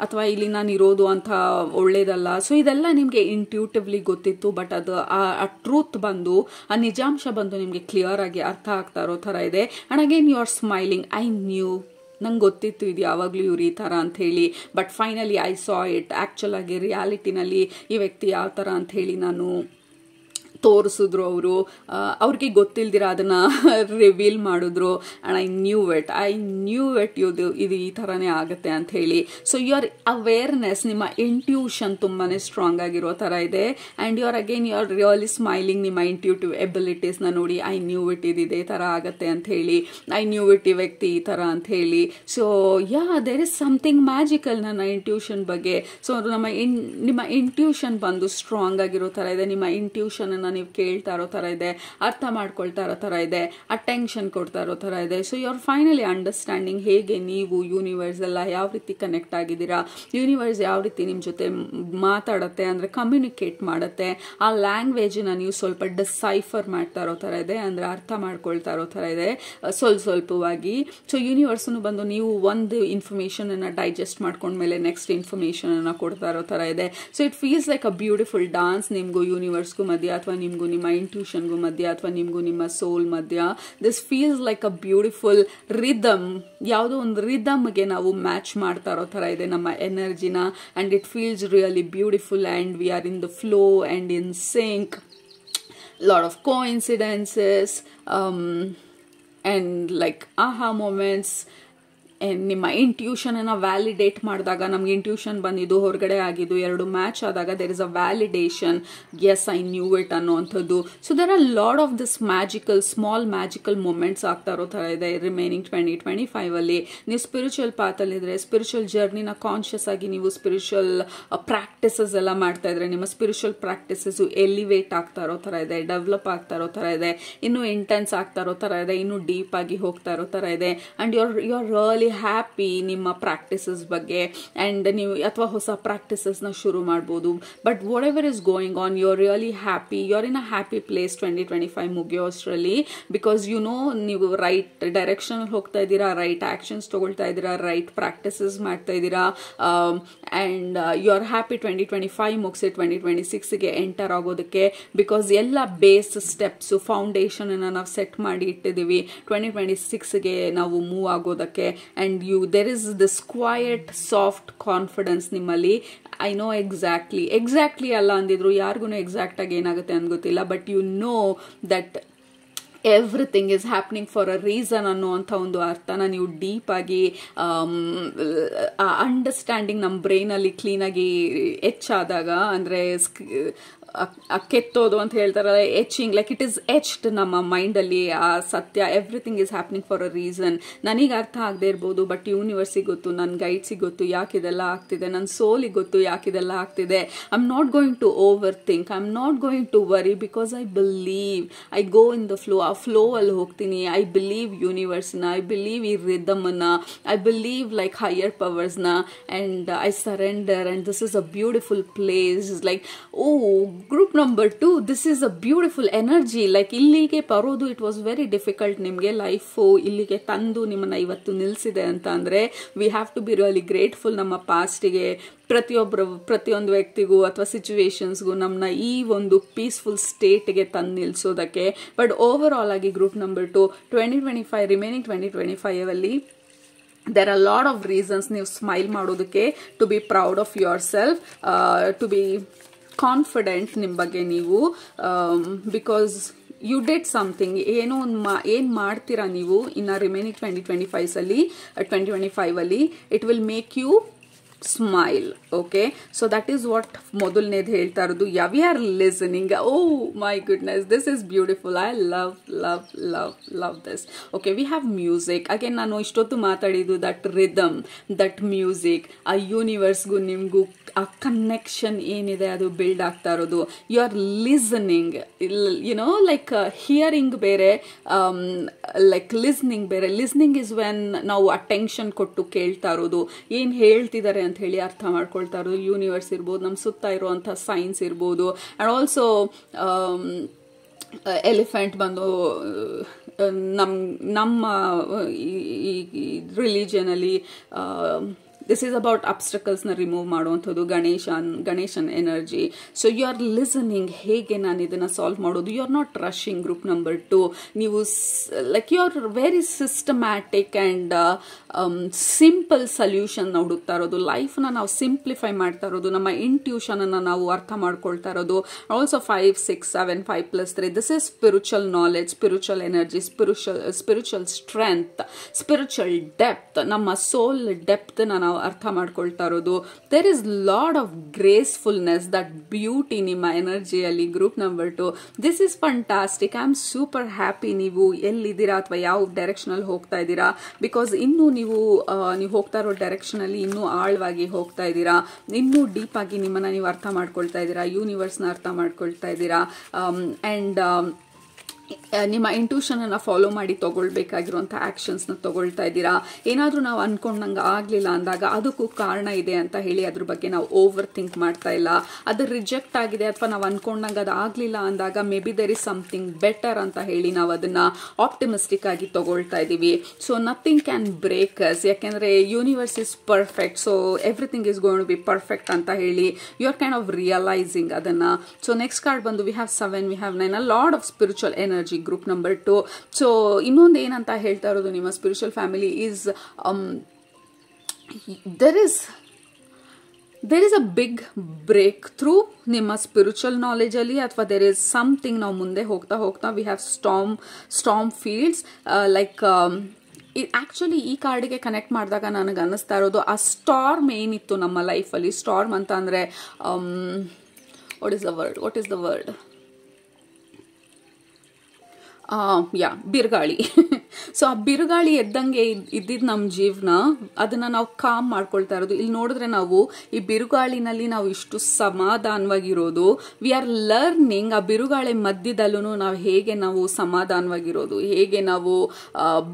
ಅಥವಾ ಇಲ್ಲಿ ನಾನು ಇರೋದು ಅಂತ ಒಳ್ಳೇದಲ್ಲ. ಸೊ ಇದೆಲ್ಲ ನಿಮಗೆ ಇಂಟ್ಯೂಟಿವ್ಲಿ ಗೊತ್ತಿತ್ತು, ಬಟ್ ಅದು ಆ ಟ್ರೂತ್ ಬಂದು ಆ ನಿಜಾಂಶ ಬಂದು ನಿಮಗೆ ಕ್ಲಿಯರ್ ಆಗಿ ಅರ್ಥ ಆಗ್ತಾ ಇರೋ ಥರ ಇದೆ. And again you are smiling. I knew, ನಂಗೆ ಗೊತ್ತಿತ್ತು ಇದು ಯಾವಾಗಲೂ ಇವ್ರು ಈ ಥರ ಅಂತ ಹೇಳಿ, but finally I saw it. Actual ಆಗಿ ರಿಯಾಲಿಟಿನಲ್ಲಿ ಈ ವ್ಯಕ್ತಿ ಯಾವ ಥರ ಅಂತ ಹೇಳಿ ನಾನು ತೋರಿಸಿದ್ರು. ಅವ್ರಿಗೆ ಗೊತ್ತಿಲ್ದಿರ ಅದನ್ನ ರಿವೀಲ್ ಮಾಡಿದ್ರು. ಆ್ಯಂಡ್ ಐ ನ್ಯೂ ಇಟ್ ಇದು ಈ ಥರನೇ ಆಗುತ್ತೆ ಅಂತ ಹೇಳಿ. ಸೊ ಯುವರ್ ಅವೇರ್ನೆಸ್, ನಿಮ್ಮ ಇಂಟ್ಯೂಷನ್ ತುಂಬಾ ಸ್ಟ್ರಾಂಗ್ ಆಗಿರೋ ಥರ ಇದೆ. And you are really smiling. ನಿಮ್ಮ ಇಂಟ್ಯೂಟಿವ್ ಎಬಿಲಿಟೀಸ್ನ ನೋಡಿ ಐ ನ್ಯೂ ಇಟ್ ಇದು ಇದೇ ಥರ ಆಗುತ್ತೆ ಅಂತ ಹೇಳಿ, ಐ ನ್ಯೂ ಇಟ್ ಈ ವ್ಯಕ್ತಿ ಈ ಥರ ಅಂತ ಹೇಳಿ. So there is something magical ನನ್ನ ಇಂಟ್ಯೂಷನ್ ಬಗ್ಗೆ. ಸೊ ನಿಮ್ಮ ಇಂಟ್ಯೂಷನ್ ಬಂದು ಸ್ಟ್ರಾಂಗ್ ಆಗಿರೋ ಥರ ಇದೆ. ನಿಮ್ಮ ಇಂಟ್ಯೂಷನ್ ನೀವು ಕೇಳ್ತಾ ಇರೋ ಥರ ಇದೆ, ಅರ್ಥ ಮಾಡ್ಕೊಳ್ತಾ ಇರೋ ಥರ ಇದೆ, ಅಟೆನ್ಷನ್ ಕೊಡ್ತಾ ಇರೋ ಥರ ಇದೆ. So you are finally understanding ಹೇಗೆ ನೀವು ಯೂನಿವರ್ಸ್ ಎಲ್ಲ ಯಾವ ರೀತಿ ಕನೆಕ್ಟ್ ಆಗಿದ್ದೀರಾ, ಯೂನಿವರ್ಸ್ ಯಾವ ರೀತಿ ನಿಮ್ಮ ಜೊತೆ ಮಾತಾಡುತ್ತೆ ಅಂದರೆ ಕಮ್ಯುನಿಕೇಟ್ ಮಾಡುತ್ತೆ. ಆ ಲ್ಯಾಂಗ್ವೇಜನ್ನ ನೀವು ಸ್ವಲ್ಪ ಡಿಸೈಫರ್ ಮಾಡ್ತಾ ಇರೋ ಥರ ಇದೆ, ಅಂದರೆ ಅರ್ಥ ಮಾಡ್ಕೊಳ್ತಾ ಇರೋ ಥರ ಇದೆ ಸ್ವಲ್ಪವಾಗಿ. ಸೊ ಯೂನಿವರ್ಸ್ನು ಬಂದು ನೀವು ಒಂದು ಇನ್ಫಾರ್ಮೇಷನನ್ನು ಡೈಜೆಸ್ಟ್ ಮಾಡ್ಕೊಂಡ್ಮೇಲೆ ನೆಕ್ಸ್ಟ್ ಇನ್ಫಾರ್ಮೇಷನನ್ನು ಕೊಡ್ತಾ ಇರೋ ಥರ ಇದೆ. So it feels like a beautiful dance ನಿಮಗೂ ಯೂನಿವರ್ಸ್ಗೂ ಮಧ್ಯೆ, ಅಥವಾ ನಿಮಗೂ ನಿಮ್ಮ ಇಂಟ್ಯೂಷನ್ಗೂ ಮಧ್ಯ, ಅಥವಾ ನಿಮಗೂ ನಿಮ್ಮ ಸೋಲ್ ಮಧ್ಯ. This feels like a beautiful rhythm. ಯಾವುದೋ ಒಂದು ರಿದಮ್ಗೆ ನಾವು ಮ್ಯಾಚ್ ಮಾಡ್ತಾ ಇರೋ ಥರ ಇದೆ ನಮ್ಮ ಎನರ್ಜಿನ. And it feels really beautiful and we are in the flow and in sync. lot of coincidences and like aha moments. ನಿಮ್ಮ ಇಂಟ್ಯೂಷನನ್ನು ವ್ಯಾಲಿಡೇಟ್ ಮಾಡಿದಾಗ ನಮ್ಗೆ ಇಂಟ್ಯೂಷನ್ ಬಂದಿದ್ದು ಹೊರಗಡೆ ಆಗಿದ್ದು ಎರಡು ಮ್ಯಾಚ್ ಆದಾಗ there is a validation. As I knew it ಅನ್ನೋವಂಥದ್ದು. So there are lot of this small magical moments ಆಗ್ತಾ ಇರೋ ಥರ ಇದೆ ರಿಮೈನಿಂಗ್ 2025 ಅಲ್ಲಿ. ನೀವು ಸ್ಪಿರಿಚುವಲ್ ಪಾತಲ್ಲಿದ್ರೆ, ಸ್ಪಿರಿಚುವಲ್ ಜರ್ನಿನ ಕಾನ್ಷಿಯಸ್ ಆಗಿ ನೀವು ಸ್ಪಿರಿಚುವಲ್ ಪ್ರಾಕ್ಟೀಸಸ್ ಎಲ್ಲ ಮಾಡ್ತಾ ಇದ್ರೆ, ನಿಮ್ಮ ಸ್ಪಿರಿಚುವಲ್ ಪ್ರಾಕ್ಟೀಸಸ್ ಎಲಿವೇಟ್ ಆಗ್ತಾ ಇರೋ ಥರ ಇದೆ, ಡೆವಲಪ್ ಆಗ್ತಾ ಇರೋ ಥರ ಇದೆ, ಇನ್ನೂ ಇಂಟೆನ್ಸ್ ಆಗ್ತಾ ಇರೋ ಥರ ಇದೆ, ಇನ್ನೂ ಡೀಪ್ ಆಗಿ ಹೋಗ್ತಾ ಇರೋ ಥರ ಇದೆ. And you are really happy ನಿಮ್ಮ ಪ್ರಾಕ್ಟೀಸಸ್ ಬಗ್ಗೆ. ಆ್ಯಂಡ್ ನೀವು ಅಥವಾ ಹೊಸ ಪ್ರಾಕ್ಟೀಸಸ್ನ ಶುರು ಮಾಡ್ಬೋದು. But whatever is going on, you are really happy, you are in a happy place 2025 ಮುಗಿಯೋ ಅಷ್ಟರಲ್ಲಿ. ಬಿಕಾಸ್ ಯು ನೋ ನೀವು ರೈಟ್ ಡೈರೆಕ್ಷನ್ ಹೋಗ್ತಾ ಇದ್ದೀರಾ, ರೈಟ್ ಆಕ್ಷನ್ಸ್ ತಗೊಳ್ತಾ ಇದ್ದೀರಾ, ರೈಟ್ ಪ್ರಾಕ್ಟೀಸಸ್ ಮಾಡ್ತಾ ಇದ್ದೀರಾ. ಆ್ಯಂಡ್ ಯು ಆರ್ ಹ್ಯಾಪಿ 2025 ಮುಗಿಸಿ 2026ಗೆ ಎಂಟರ್ ಆಗೋದಕ್ಕೆ. ಬಿಕಾಸ್ ಎಲ್ಲ ಬೇಸ್ ಸ್ಟೆಪ್ಸು ಫೌಂಡೇಶನ್ ಅನ್ನು ನಾವು ಸೆಟ್ ಮಾಡಿ ಇಟ್ಟಿದ್ದೀವಿ 2026ಗೆ ನಾವು ಮೂವ್ ಆಗೋದಕ್ಕೆ. And there is this quiet, soft confidence ನಿಮ್ಮಲ್ಲಿ. ಐ ನೋ ಎಕ್ಸಾಕ್ಟ್ಲಿ ಅಲ್ಲ ಅಂದಿದ್ರು, ಯಾರಿಗೂ ಎಕ್ಸಾಕ್ಟ್ ಆಗಿ ಏನಾಗುತ್ತೆ ಅಂತ ಗೊತ್ತಿಲ್ಲ, but you know that everything is happening for a reason ಅನ್ನುವಂಥ ಒಂದು ಅರ್ಥನ ನೀವು ಡೀಪ್ ಆಗಿ ಅಂಡರ್ಸ್ಟ್ಯಾಂಡಿಂಗ್ ನಮ್ಮ ಬ್ರೈನಲ್ಲಿ ಕ್ಲೀನಾಗಿ ಹೆಚ್ಚಾದಾಗ, ಅಂದರೆ ಕೆತ್ತೋದು ಅಂತ ಹೇಳ್ತಾರಲ್ಲ, ಎಚಿಂಗ್, ಲೈಕ್ ಇಟ್ ಈಸ್ ಎಚ್ಡ್ ನಮ್ಮ ಮೈಂಡಲ್ಲಿ ಆ ಸತ್ಯ. Everything is happening for a reason. ನನಗೆ ಅರ್ಥ ಆಗದೆ ಇರ್ಬೋದು, ಬಟ್ ಯೂನಿವರ್ಸಿಗೆ ಗೊತ್ತು, ನನ್ನ ಗೈಡ್ಸಿಗೆ ಗೊತ್ತು ಯಾಕಿದೆಲ್ಲ ಆಗ್ತಿದೆ, ನನ್ನ ಸೋಲಿಗೆ ಗೊತ್ತು ಯಾಕಿದೆಲ್ಲ ಆಗ್ತಿದೆ. I am not going to over think, I am not going to worry, because I believe, I go in the flow. ಆ ಫ್ಲೋ ಅಲ್ಲಿ ಹೋಗ್ತೀನಿ. ಐ ಬಿಲೀವ್ ಯೂನಿವರ್ಸ್ನ, ಐ ಬಿಲೀವ್ ಈ ರಿದಮ್ನ, ಐ ಬಿಲೀವ್ ಲೈಕ್ ಹೈಯರ್ ಪವರ್ಸ್ನ, and I surrender, and this is a beautiful place. Like oh group number 2, this is a beautiful energy. Like ಇಲ್ಲಿಗೆ ಬರೋದು it was very difficult. ನಿಮಗೆ life ಇಲ್ಲಿಗೆ ತಂದು ನಿಮ್ಮನ್ನ ಇವತ್ತು ನಿಲ್ಲಿಸಿದೆ ಅಂತ ಅಂದರೆ we have to be really grateful. ನಮ್ಮ ಪಾಸ್ಟಿಗೆ ಪ್ರತಿಯೊಂದು ವ್ಯಕ್ತಿಗೂ ಅಥವಾ ಸಿಚುವೇಶನ್ಸ್ಗೂ ನಮ್ಮನ್ನ ಈ ಒಂದು ಪೀಸ್ಫುಲ್ ಸ್ಟೇಟ್ಗೆ ತಂದು ನಿಲ್ಲಿಸೋದಕ್ಕೆ. ಬಟ್ ಓವರ್ ಆಲ್ ಆಗಿ ಗ್ರೂಪ್ ನಂಬರ್ 2 2025 ರಿಮೈನಿಂಗ್ 2025 ಅಲ್ಲಿ there are a lot of reasons ನೀವು ಸ್ಮೈಲ್ ಮಾಡೋದಕ್ಕೆ, to be proud of yourself, to be confident ನಿಮ್ಮ ಬಗ್ಗೆ ನೀವು, ಬಿಕಾಸ್ ಯು ಡಿಡ್ ಸಮಥಿಂಗ್. ಏನೋ ಒಂದು ಏನು ಮಾಡ್ತೀರಾ ನೀವು ಇನ್ನು ರಿಮೈನಿಂಗ್ 2025 ಅಲ್ಲಿ it will make you smile. Okay, so that is what ಮೊದಲನೇದು ಹೇಳ್ತಾ ಇರೋದು. We are listening. Oh my goodness, this is beautiful. I love love love love this. Okay, we have music. Again ನಾನು ಇಷ್ಟೊತ್ತು ಮಾತಾಡಿದ್ದು that rhythm, that music, ಆ ಯೂನಿವರ್ಸ್ಗೂ ನಿಮಗೂ ಆ connection ಏನಿದೆ ಅದು ಬಿಲ್ಡ್ ಆಗ್ತಾ ಇರೋದು. You are listening, you know like hearing ಬೇರೆ, ಲೈಕ್ ಲಿಸ್ನಿಂಗ್ ಬೇರೆ. ಲಿಸ್ನಿಂಗ್ ಇಸ್ ವೆನ್ ನಾವು ಅಟೆನ್ಷನ್ ಕೊಟ್ಟು ಕೇಳ್ತಾ ಇರೋದು, ಏನು ಹೇಳ್ತಿದ್ದಾರೆ ಅಂತ ಹೇಳಿ ಅರ್ಥ ಮಾಡ್ಕೊಳ್ತಾ ಇರೋದು. ಯೂನಿವರ್ಸ್ ಇರ್ಬೋದು, ನಮ್ಮ ಸುತ್ತ ಇರುವಂಥ ಸೈನ್ಸ್ ಇರ್ಬೋದು, ಆ್ಯಂಡ್ ಆಲ್ಸೋ ಎಲಿಫೆಂಟ್ ಬಂದು ನಮ್ಮ ರಿಲಿಜನಲ್ಲಿ ದಿಸ್ ಈಸ್ ಅಬೌಟ್ ಅಬ್ಸ್ಟಕಲ್ಸ್ನ ರಿಮೂವ್ ಮಾಡುವಂಥದ್ದು. ಗಣೇಶನ್ ಎನರ್ಜಿ. ಸೊ ಯು ಆರ್ ಲಿಸನಿಂಗ್, ಹೇಗೆ ನಾನು ಇದನ್ನು ಸಾಲ್ವ್ ಮಾಡೋದು. You are not rushing. Group number 2 ನೀವು like you are very systematic and simple solution ಹುಡುಕ್ತಾ ಇರೋದು. ಲೈಫ್ನ ನಾವು ಸಿಂಪ್ಲಿಫೈ ಮಾಡ್ತಾ ಇರೋದು, ನಮ್ಮ ಇಂಟ್ಯೂಷನನ್ನು ನಾವು ಅರ್ಥ ಮಾಡ್ಕೊಳ್ತಾ ಇರೋದು. Also 5, 6, 7, 5+3 this is spiritual knowledge, spiritual energy, spiritual strength, spiritual depth. ನಮ್ಮ ಸೋಲ್ ಡೆಪ್ತ್ನ ನಾವು ಅರ್ಥ ಮಾಡ್ಕೊಳ್ತಾ ಇರೋದು. There is lot of gracefulness, that beauty ನಿಮ್ಮ ಎನರ್ಜಿಯಲ್ಲಿ. Group number 2, this is fantastic. I am super happy. ನೀವು ಎಲ್ಲಿದ್ದೀರಾ ಅಥವಾ ಯಾವ ಡೈರೆಕ್ಷನ್ ಅಲ್ಲಿ ಹೋಗ್ತಾ ಇದ್ದೀರಾ, ಬಿಕಾಸ್ ಇನ್ನೂ ನೀವು ಹೋಗ್ತಾ ಇರೋ ಡೈರೆಕ್ಷನ್ ಅಲ್ಲಿ ಇನ್ನೂ ಆಳವಾಗಿ ಹೋಗ್ತಾ ಇದ್ದೀರಾ, ಇನ್ನೂ ಡೀಪ್ ಆಗಿ ನಿಮ್ಮನ್ನ ನೀವು ಅರ್ಥ ಮಾಡ್ಕೊಳ್ತಾ ಇದ್ದೀರಾ, ಯೂನಿವರ್ಸ್ನ ಅರ್ಥ ಮಾಡ್ಕೊಳ್ತಾ ಇದ್ದೀರಾ. ಅಂಡ್ ನಿಮ್ಮ ಇಂಟ್ಯೂಷನ್ ಅನ್ನ ಫಾಲೋ ಮಾಡಿ ತಗೊಳ್ಬೇಕಾಗಿರುವಂಥ ಆಕ್ಷನ್ಸ್ನ ತಗೊಳ್ತಾ ಇದ್ದೀರಾ. ಏನಾದರೂ ನಾವು ಅನ್ಕೊಂಡಂಗೆ ಆಗಲಿಲ್ಲ ಅಂದಾಗ ಅದಕ್ಕೂ ಕಾರಣ ಇದೆ ಅಂತ ಹೇಳಿ ಅದ್ರ ಬಗ್ಗೆ ನಾವು ಓವರ್ ಥಿಂಕ್ ಮಾಡ್ತಾ ಇಲ್ಲ. ಅದು ರಿಜೆಕ್ಟ್ ಆಗಿದೆ ಅಥವಾ ನಾವು ಅನ್ಕೊಂಡಂಗೆ ಅದು ಆಗಲಿಲ್ಲ ಅಂದಾಗ may be there is something better ಅಂತ ಹೇಳಿ ನಾವು ಅದನ್ನ ಆಪ್ಟಿಮಿಸ್ಟಿಕ್ ಆಗಿ ತಗೊಳ್ತಾ ಇದ್ದೀವಿ. So nothing can break us, ಯಾಕೆಂದ್ರೆ universe is perfect. So everything is going to be perfect ಅಂತ ಹೇಳಿ you are kind of realising ಅದನ್ನ. ಸೊ ನೆಕ್ಸ್ಟ್ ಕಾರ್ಡ್ ಬಂದು we have 7, we have 9, a lord of spiritual energy. Group number 2. So ಇನ್ನೊಂದು ಏನಂತ ಹೇಳ್ತಾ ಇರೋದು, ನಿಮ್ಮ spiritual family is there is a big breakthrough ನಿಮ್ಮ ಸ್ಪಿರಿಚುವಲ್ ನಾಲೆಜ್ ಅಲ್ಲಿ, ಅಥವಾ ದೇರ್ ಇಸ್ ಸಮಥಿಂಗ್. ನಾವು ಮುಂದೆ ಹೋಗ್ತಾ ಹೋಗ್ತಾ we have storm fields. Like actually ಈ ಕಾರ್ಡಿಗೆ ಕನೆಕ್ಟ್ ಮಾಡಿದಾಗ ನನಗೆ ಅನ್ನಿಸ್ತಾ ಇರೋದು, ಆ ಸ್ಟಾರ್ಮ್ ಏನಿತ್ತು ನಮ್ಮ ಲೈಫಲ್ಲಿ. ಸ್ಟಾರ್ಮ್ ಅಂತ ಅಂದರೆ ವಾಟ್ ಇಸ್ ದ ವರ್ಡ್ ಬಿರುಗಾಳಿ. ಸೊ ಆ ಬಿರುಗಾಳಿ ಎದ್ದಂಗೆ ಇದ್ದಿದ್ದು ನಮ್ಮ ಜೀವನ, ಅದನ್ನ ನಾವು ಕಾಮ್ ಮಾಡ್ಕೊಳ್ತಾ ಇರೋದು. ಇಲ್ಲಿ ನೋಡಿದ್ರೆ ನಾವು ಈ ಬಿರುಗಾಳಿನಲ್ಲಿ ನಾವು ಇಷ್ಟು ಸಮಾಧಾನವಾಗಿರೋದು. ವಿ ಆರ್ ಲರ್ನಿಂಗ್ ಆ ಬಿರುಗಾಳಿ ಮಧ್ಯದಲ್ಲೂ ನಾವು ಹೇಗೆ ನಾವು ಸಮಾಧಾನವಾಗಿರೋದು, ಹೇಗೆ ನಾವು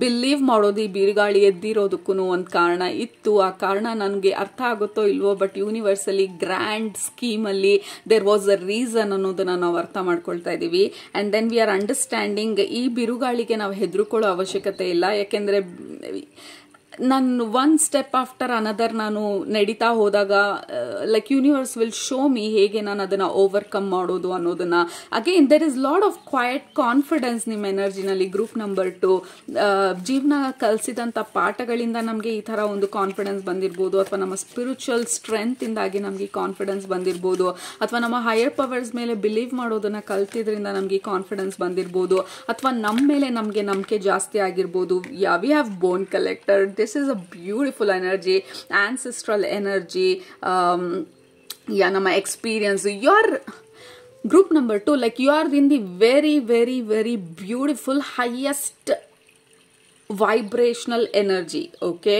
ಬಿಲೀವ್ ಮಾಡೋದು. ಈ ಬಿರುಗಾಳಿ ಎದ್ದಿರೋದಕ್ಕೂ ಒಂದು ಕಾರಣ ಇತ್ತು. ಆ ಕಾರಣ ನನಗೆ ಅರ್ಥ ಆಗುತ್ತೋ ಇಲ್ವೋ, ಬಟ್ ಯೂನಿವರ್ಸಲ್ಲಿ ಗ್ರ್ಯಾಂಡ್ ಸ್ಕೀಮಲ್ಲಿ ದೇರ್ ವಾಸ್ ಅ ರೀಸನ್ ಅನ್ನೋದನ್ನ ನಾವು ಅರ್ಥ ಮಾಡ್ಕೊಳ್ತಾ ಇದ್ದೀವಿ. And then we are understanding ಈ ಬಿರುಗಾಳಿಗೆ ನಾವು ಹೆದರ್ಕೊಳ್ಳೋ ಅವಶ್ಯಕತೆ ಇಲ್ಲ. ಯಾಕೆಂದ್ರೆ ನಾನು ಒನ್ ಸ್ಟೆಪ್ ಆಫ್ಟರ್ ಅನದರ್ ನಾನು ನಡೀತಾ ಹೋದಾಗ like universe will show me ಹೇಗೆ ನಾನು ಅದನ್ನ ಓವರ್ಕಮ್ ಮಾಡೋದು ಅನ್ನೋದನ್ನ. Again there is lot of quiet confidence ನಿಮ್ಮ ಎನರ್ಜಿನಲ್ಲಿ. ಗ್ರೂಪ್ ನಂಬರ್ 2 ಜೀವನ ಕಲಿಸಿದಂಥ ಪಾಠಗಳಿಂದ ನಮಗೆ ಈ ಥರ ಒಂದು ಕಾನ್ಫಿಡೆನ್ಸ್ ಬಂದಿರ್ಬೋದು, ಅಥವಾ ನಮ್ಮ ಸ್ಪಿರಿಚುವಲ್ ಸ್ಟ್ರೆಂತ್ ಇಂದಾಗಿ ನಮಗೆ ಕಾನ್ಫಿಡೆನ್ಸ್ ಬಂದಿರ್ಬೋದು, ಅಥವಾ ನಮ್ಮ ಹೈಯರ್ ಪವರ್ಸ್ ಮೇಲೆ ಬಿಲೀವ್ ಮಾಡೋದನ್ನ ಕಲ್ತಿದ್ರಿಂದ ನಮಗೆ ಕಾನ್ಫಿಡೆನ್ಸ್ ಬಂದಿರ್ಬೋದು, ಅಥವಾ ನಮ್ಮ ಮೇಲೆ ನಮಗೆ ನಂಬಿಕೆ ಜಾಸ್ತಿ ಆಗಿರ್ಬೋದು. We have bone collector. This is a beautiful energy, ancestral energy, nama experience. Your group number 2, like you are in the very, very, very beautiful highest vibrational energy. Okay,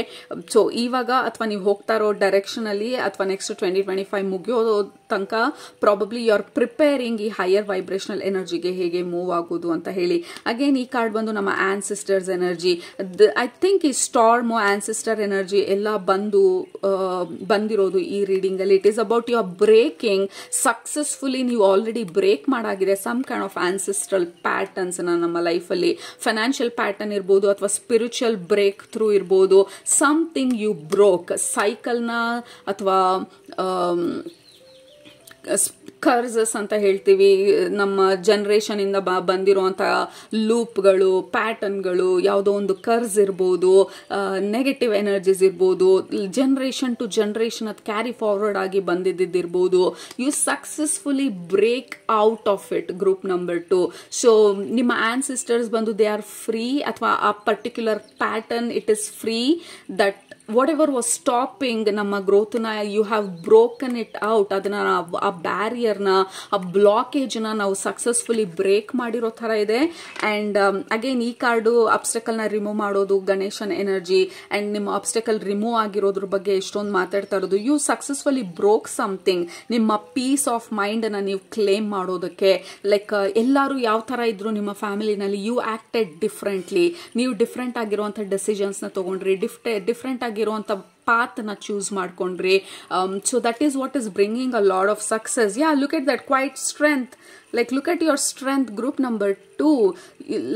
so ಇವಾಗ ಅಥವಾ ನೀವು ಹೋಗ್ತಾ ಇರೋ ಡೈರೆಕ್ಷನ್ ಅಲ್ಲಿ ಅಥವಾ next 2025 ಮುಗಿಯೋ ತನಕ probably you are preparing ಈ higher vibrational ಎನರ್ಜಿಗೆ ಹೇಗೆ ಮೂವ್ ಆಗೋದು ಅಂತ ಹೇಳಿ. ಅಗೇನ್ ಈ ಕಾರ್ಡ್ ಬಂದು ನಮ್ಮ ಆನ್ಸಿಸ್ಟರ್ಸ್ ಎನರ್ಜಿ. ಐ ಥಿಂಕ್ ಈ ಸ್ಟಾರ್ಮ್ ಆನ್ಸಿಸ್ಟರ್ ಎನರ್ಜಿ ಎಲ್ಲ ಬಂದಿರೋದು ಈ ರೀಡಿಂಗ್ ಅಲ್ಲಿ. It is about you are breaking successfully. ನೀವು ಆಲ್ರೆಡಿ ಬ್ರೇಕ್ ಮಾಡಾಗಿದೆ some kind of ancestral patterns ನಮ್ಮ ಲೈಫಲ್ಲಿ. ಫೈನಾನ್ಷಿಯಲ್ ಪ್ಯಾಟರ್ನ್ ಇರ್ಬೋದು, ಅಥವಾ ಸ್ಪಿರಿಚುವಲ್ ಬ್ರೇಕ್ ಥ್ರೂ ಇರ್ಬೋದು. ಸಮಥಿಂಗ್ ಯು ಬ್ರೋಕ್, ಸೈಕಲ್ನ ಅಥವಾ ಕರ್ಸಸ್ ಅಂತ ಹೇಳ್ತೀವಿ, ನಮ್ಮ ಜನರೇಷನ್ ಇಂದ ಬಂದಿರುವಂತಹ ಲೂಪ್ಗಳು, ಪ್ಯಾಟರ್ನ್ಗಳು, ಯಾವುದೋ ಒಂದು ಕರ್ಸ್ ಇರ್ಬೋದು, ನೆಗೆಟಿವ್ ಎನರ್ಜೀಸ್ ಇರ್ಬೋದು, ಜನರೇಷನ್ ಟು ಜನರೇಷನ್ ಅದು ಕ್ಯಾರಿ ಫಾರ್ವರ್ಡ್ ಆಗಿ ಬಂದಿದ್ದಿರ್ಬೋದು. You successfully break out of it. Group number 2. So ನಿಮ್ಮ ಆನ್ಸಿಸ್ಟರ್ಸ್ ಬಂದು ದೇ ಆರ್ ಫ್ರೀ, ಅಥವಾ ಆ particular pattern it is free. That whatever was stopping ನಮ್ಮ ಗ್ರೋತ್ನ, you have broken it out. ಅದನ್ನ ಆ ಬ್ಯಾರಿಯರ್ನ, ಆ ಬ್ಲಾಕೇಜ್ನ ನಾವು ಸಕ್ಸಸ್ಫುಲಿ ಬ್ರೇಕ್ ಮಾಡಿರೋ ಥರ ಇದೆ. ಅಂಡ್ ಅಗೇನ್ ಈ ಕಾರ್ಡು ಅಬ್ಸ್ಟಕಲ್ನ ರಿಮೂವ್ ಮಾಡೋದು, ಗಣೇಶನ್ ಎನರ್ಜಿ. ಅಂಡ್ ನಿಮ್ಮ ಅಬ್ಸ್ಟಕಲ್ ರಿಮೂವ್ ಆಗಿರೋದ್ರ ಬಗ್ಗೆ ಎಷ್ಟೊಂದು ಮಾತಾಡ್ತಾ ಇರೋದು. You successfully broke something. ನಿಮ್ಮ ಪೀಸ್ ಆಫ್ ಮೈಂಡ್ ಅನ್ನ ನೀವು ಕ್ಲೇಮ್ ಮಾಡೋದಕ್ಕೆ. ಲೈಕ್ ಎಲ್ಲರೂ ಯಾವ ಥರ ಇದ್ರು ನಿಮ್ಮ ಫ್ಯಾಮಿಲಿನಲ್ಲಿ, ಯು ಆಕ್ಟೆಡ್ ಡಿಫ್ರೆಂಟ್ಲಿ. ನೀವು ಡಿಫ್ರೆಂಟ್ ಆಗಿರುವಂಥ ಡೆಸಿಷನ್ಸ್ನ ತಗೊಂಡ್ರಿ, ಡಿಫ್ರೆಂಟ್ ಆಗಿರುವಂಥ ಪಾತ್ನ ಚೂಸ್ ಮಾಡ್ಕೊಂಡ್ರಿ. So that is what is bringing a lot of success. Yeah, look at that quite strength. Like look at your strength. Group number 2,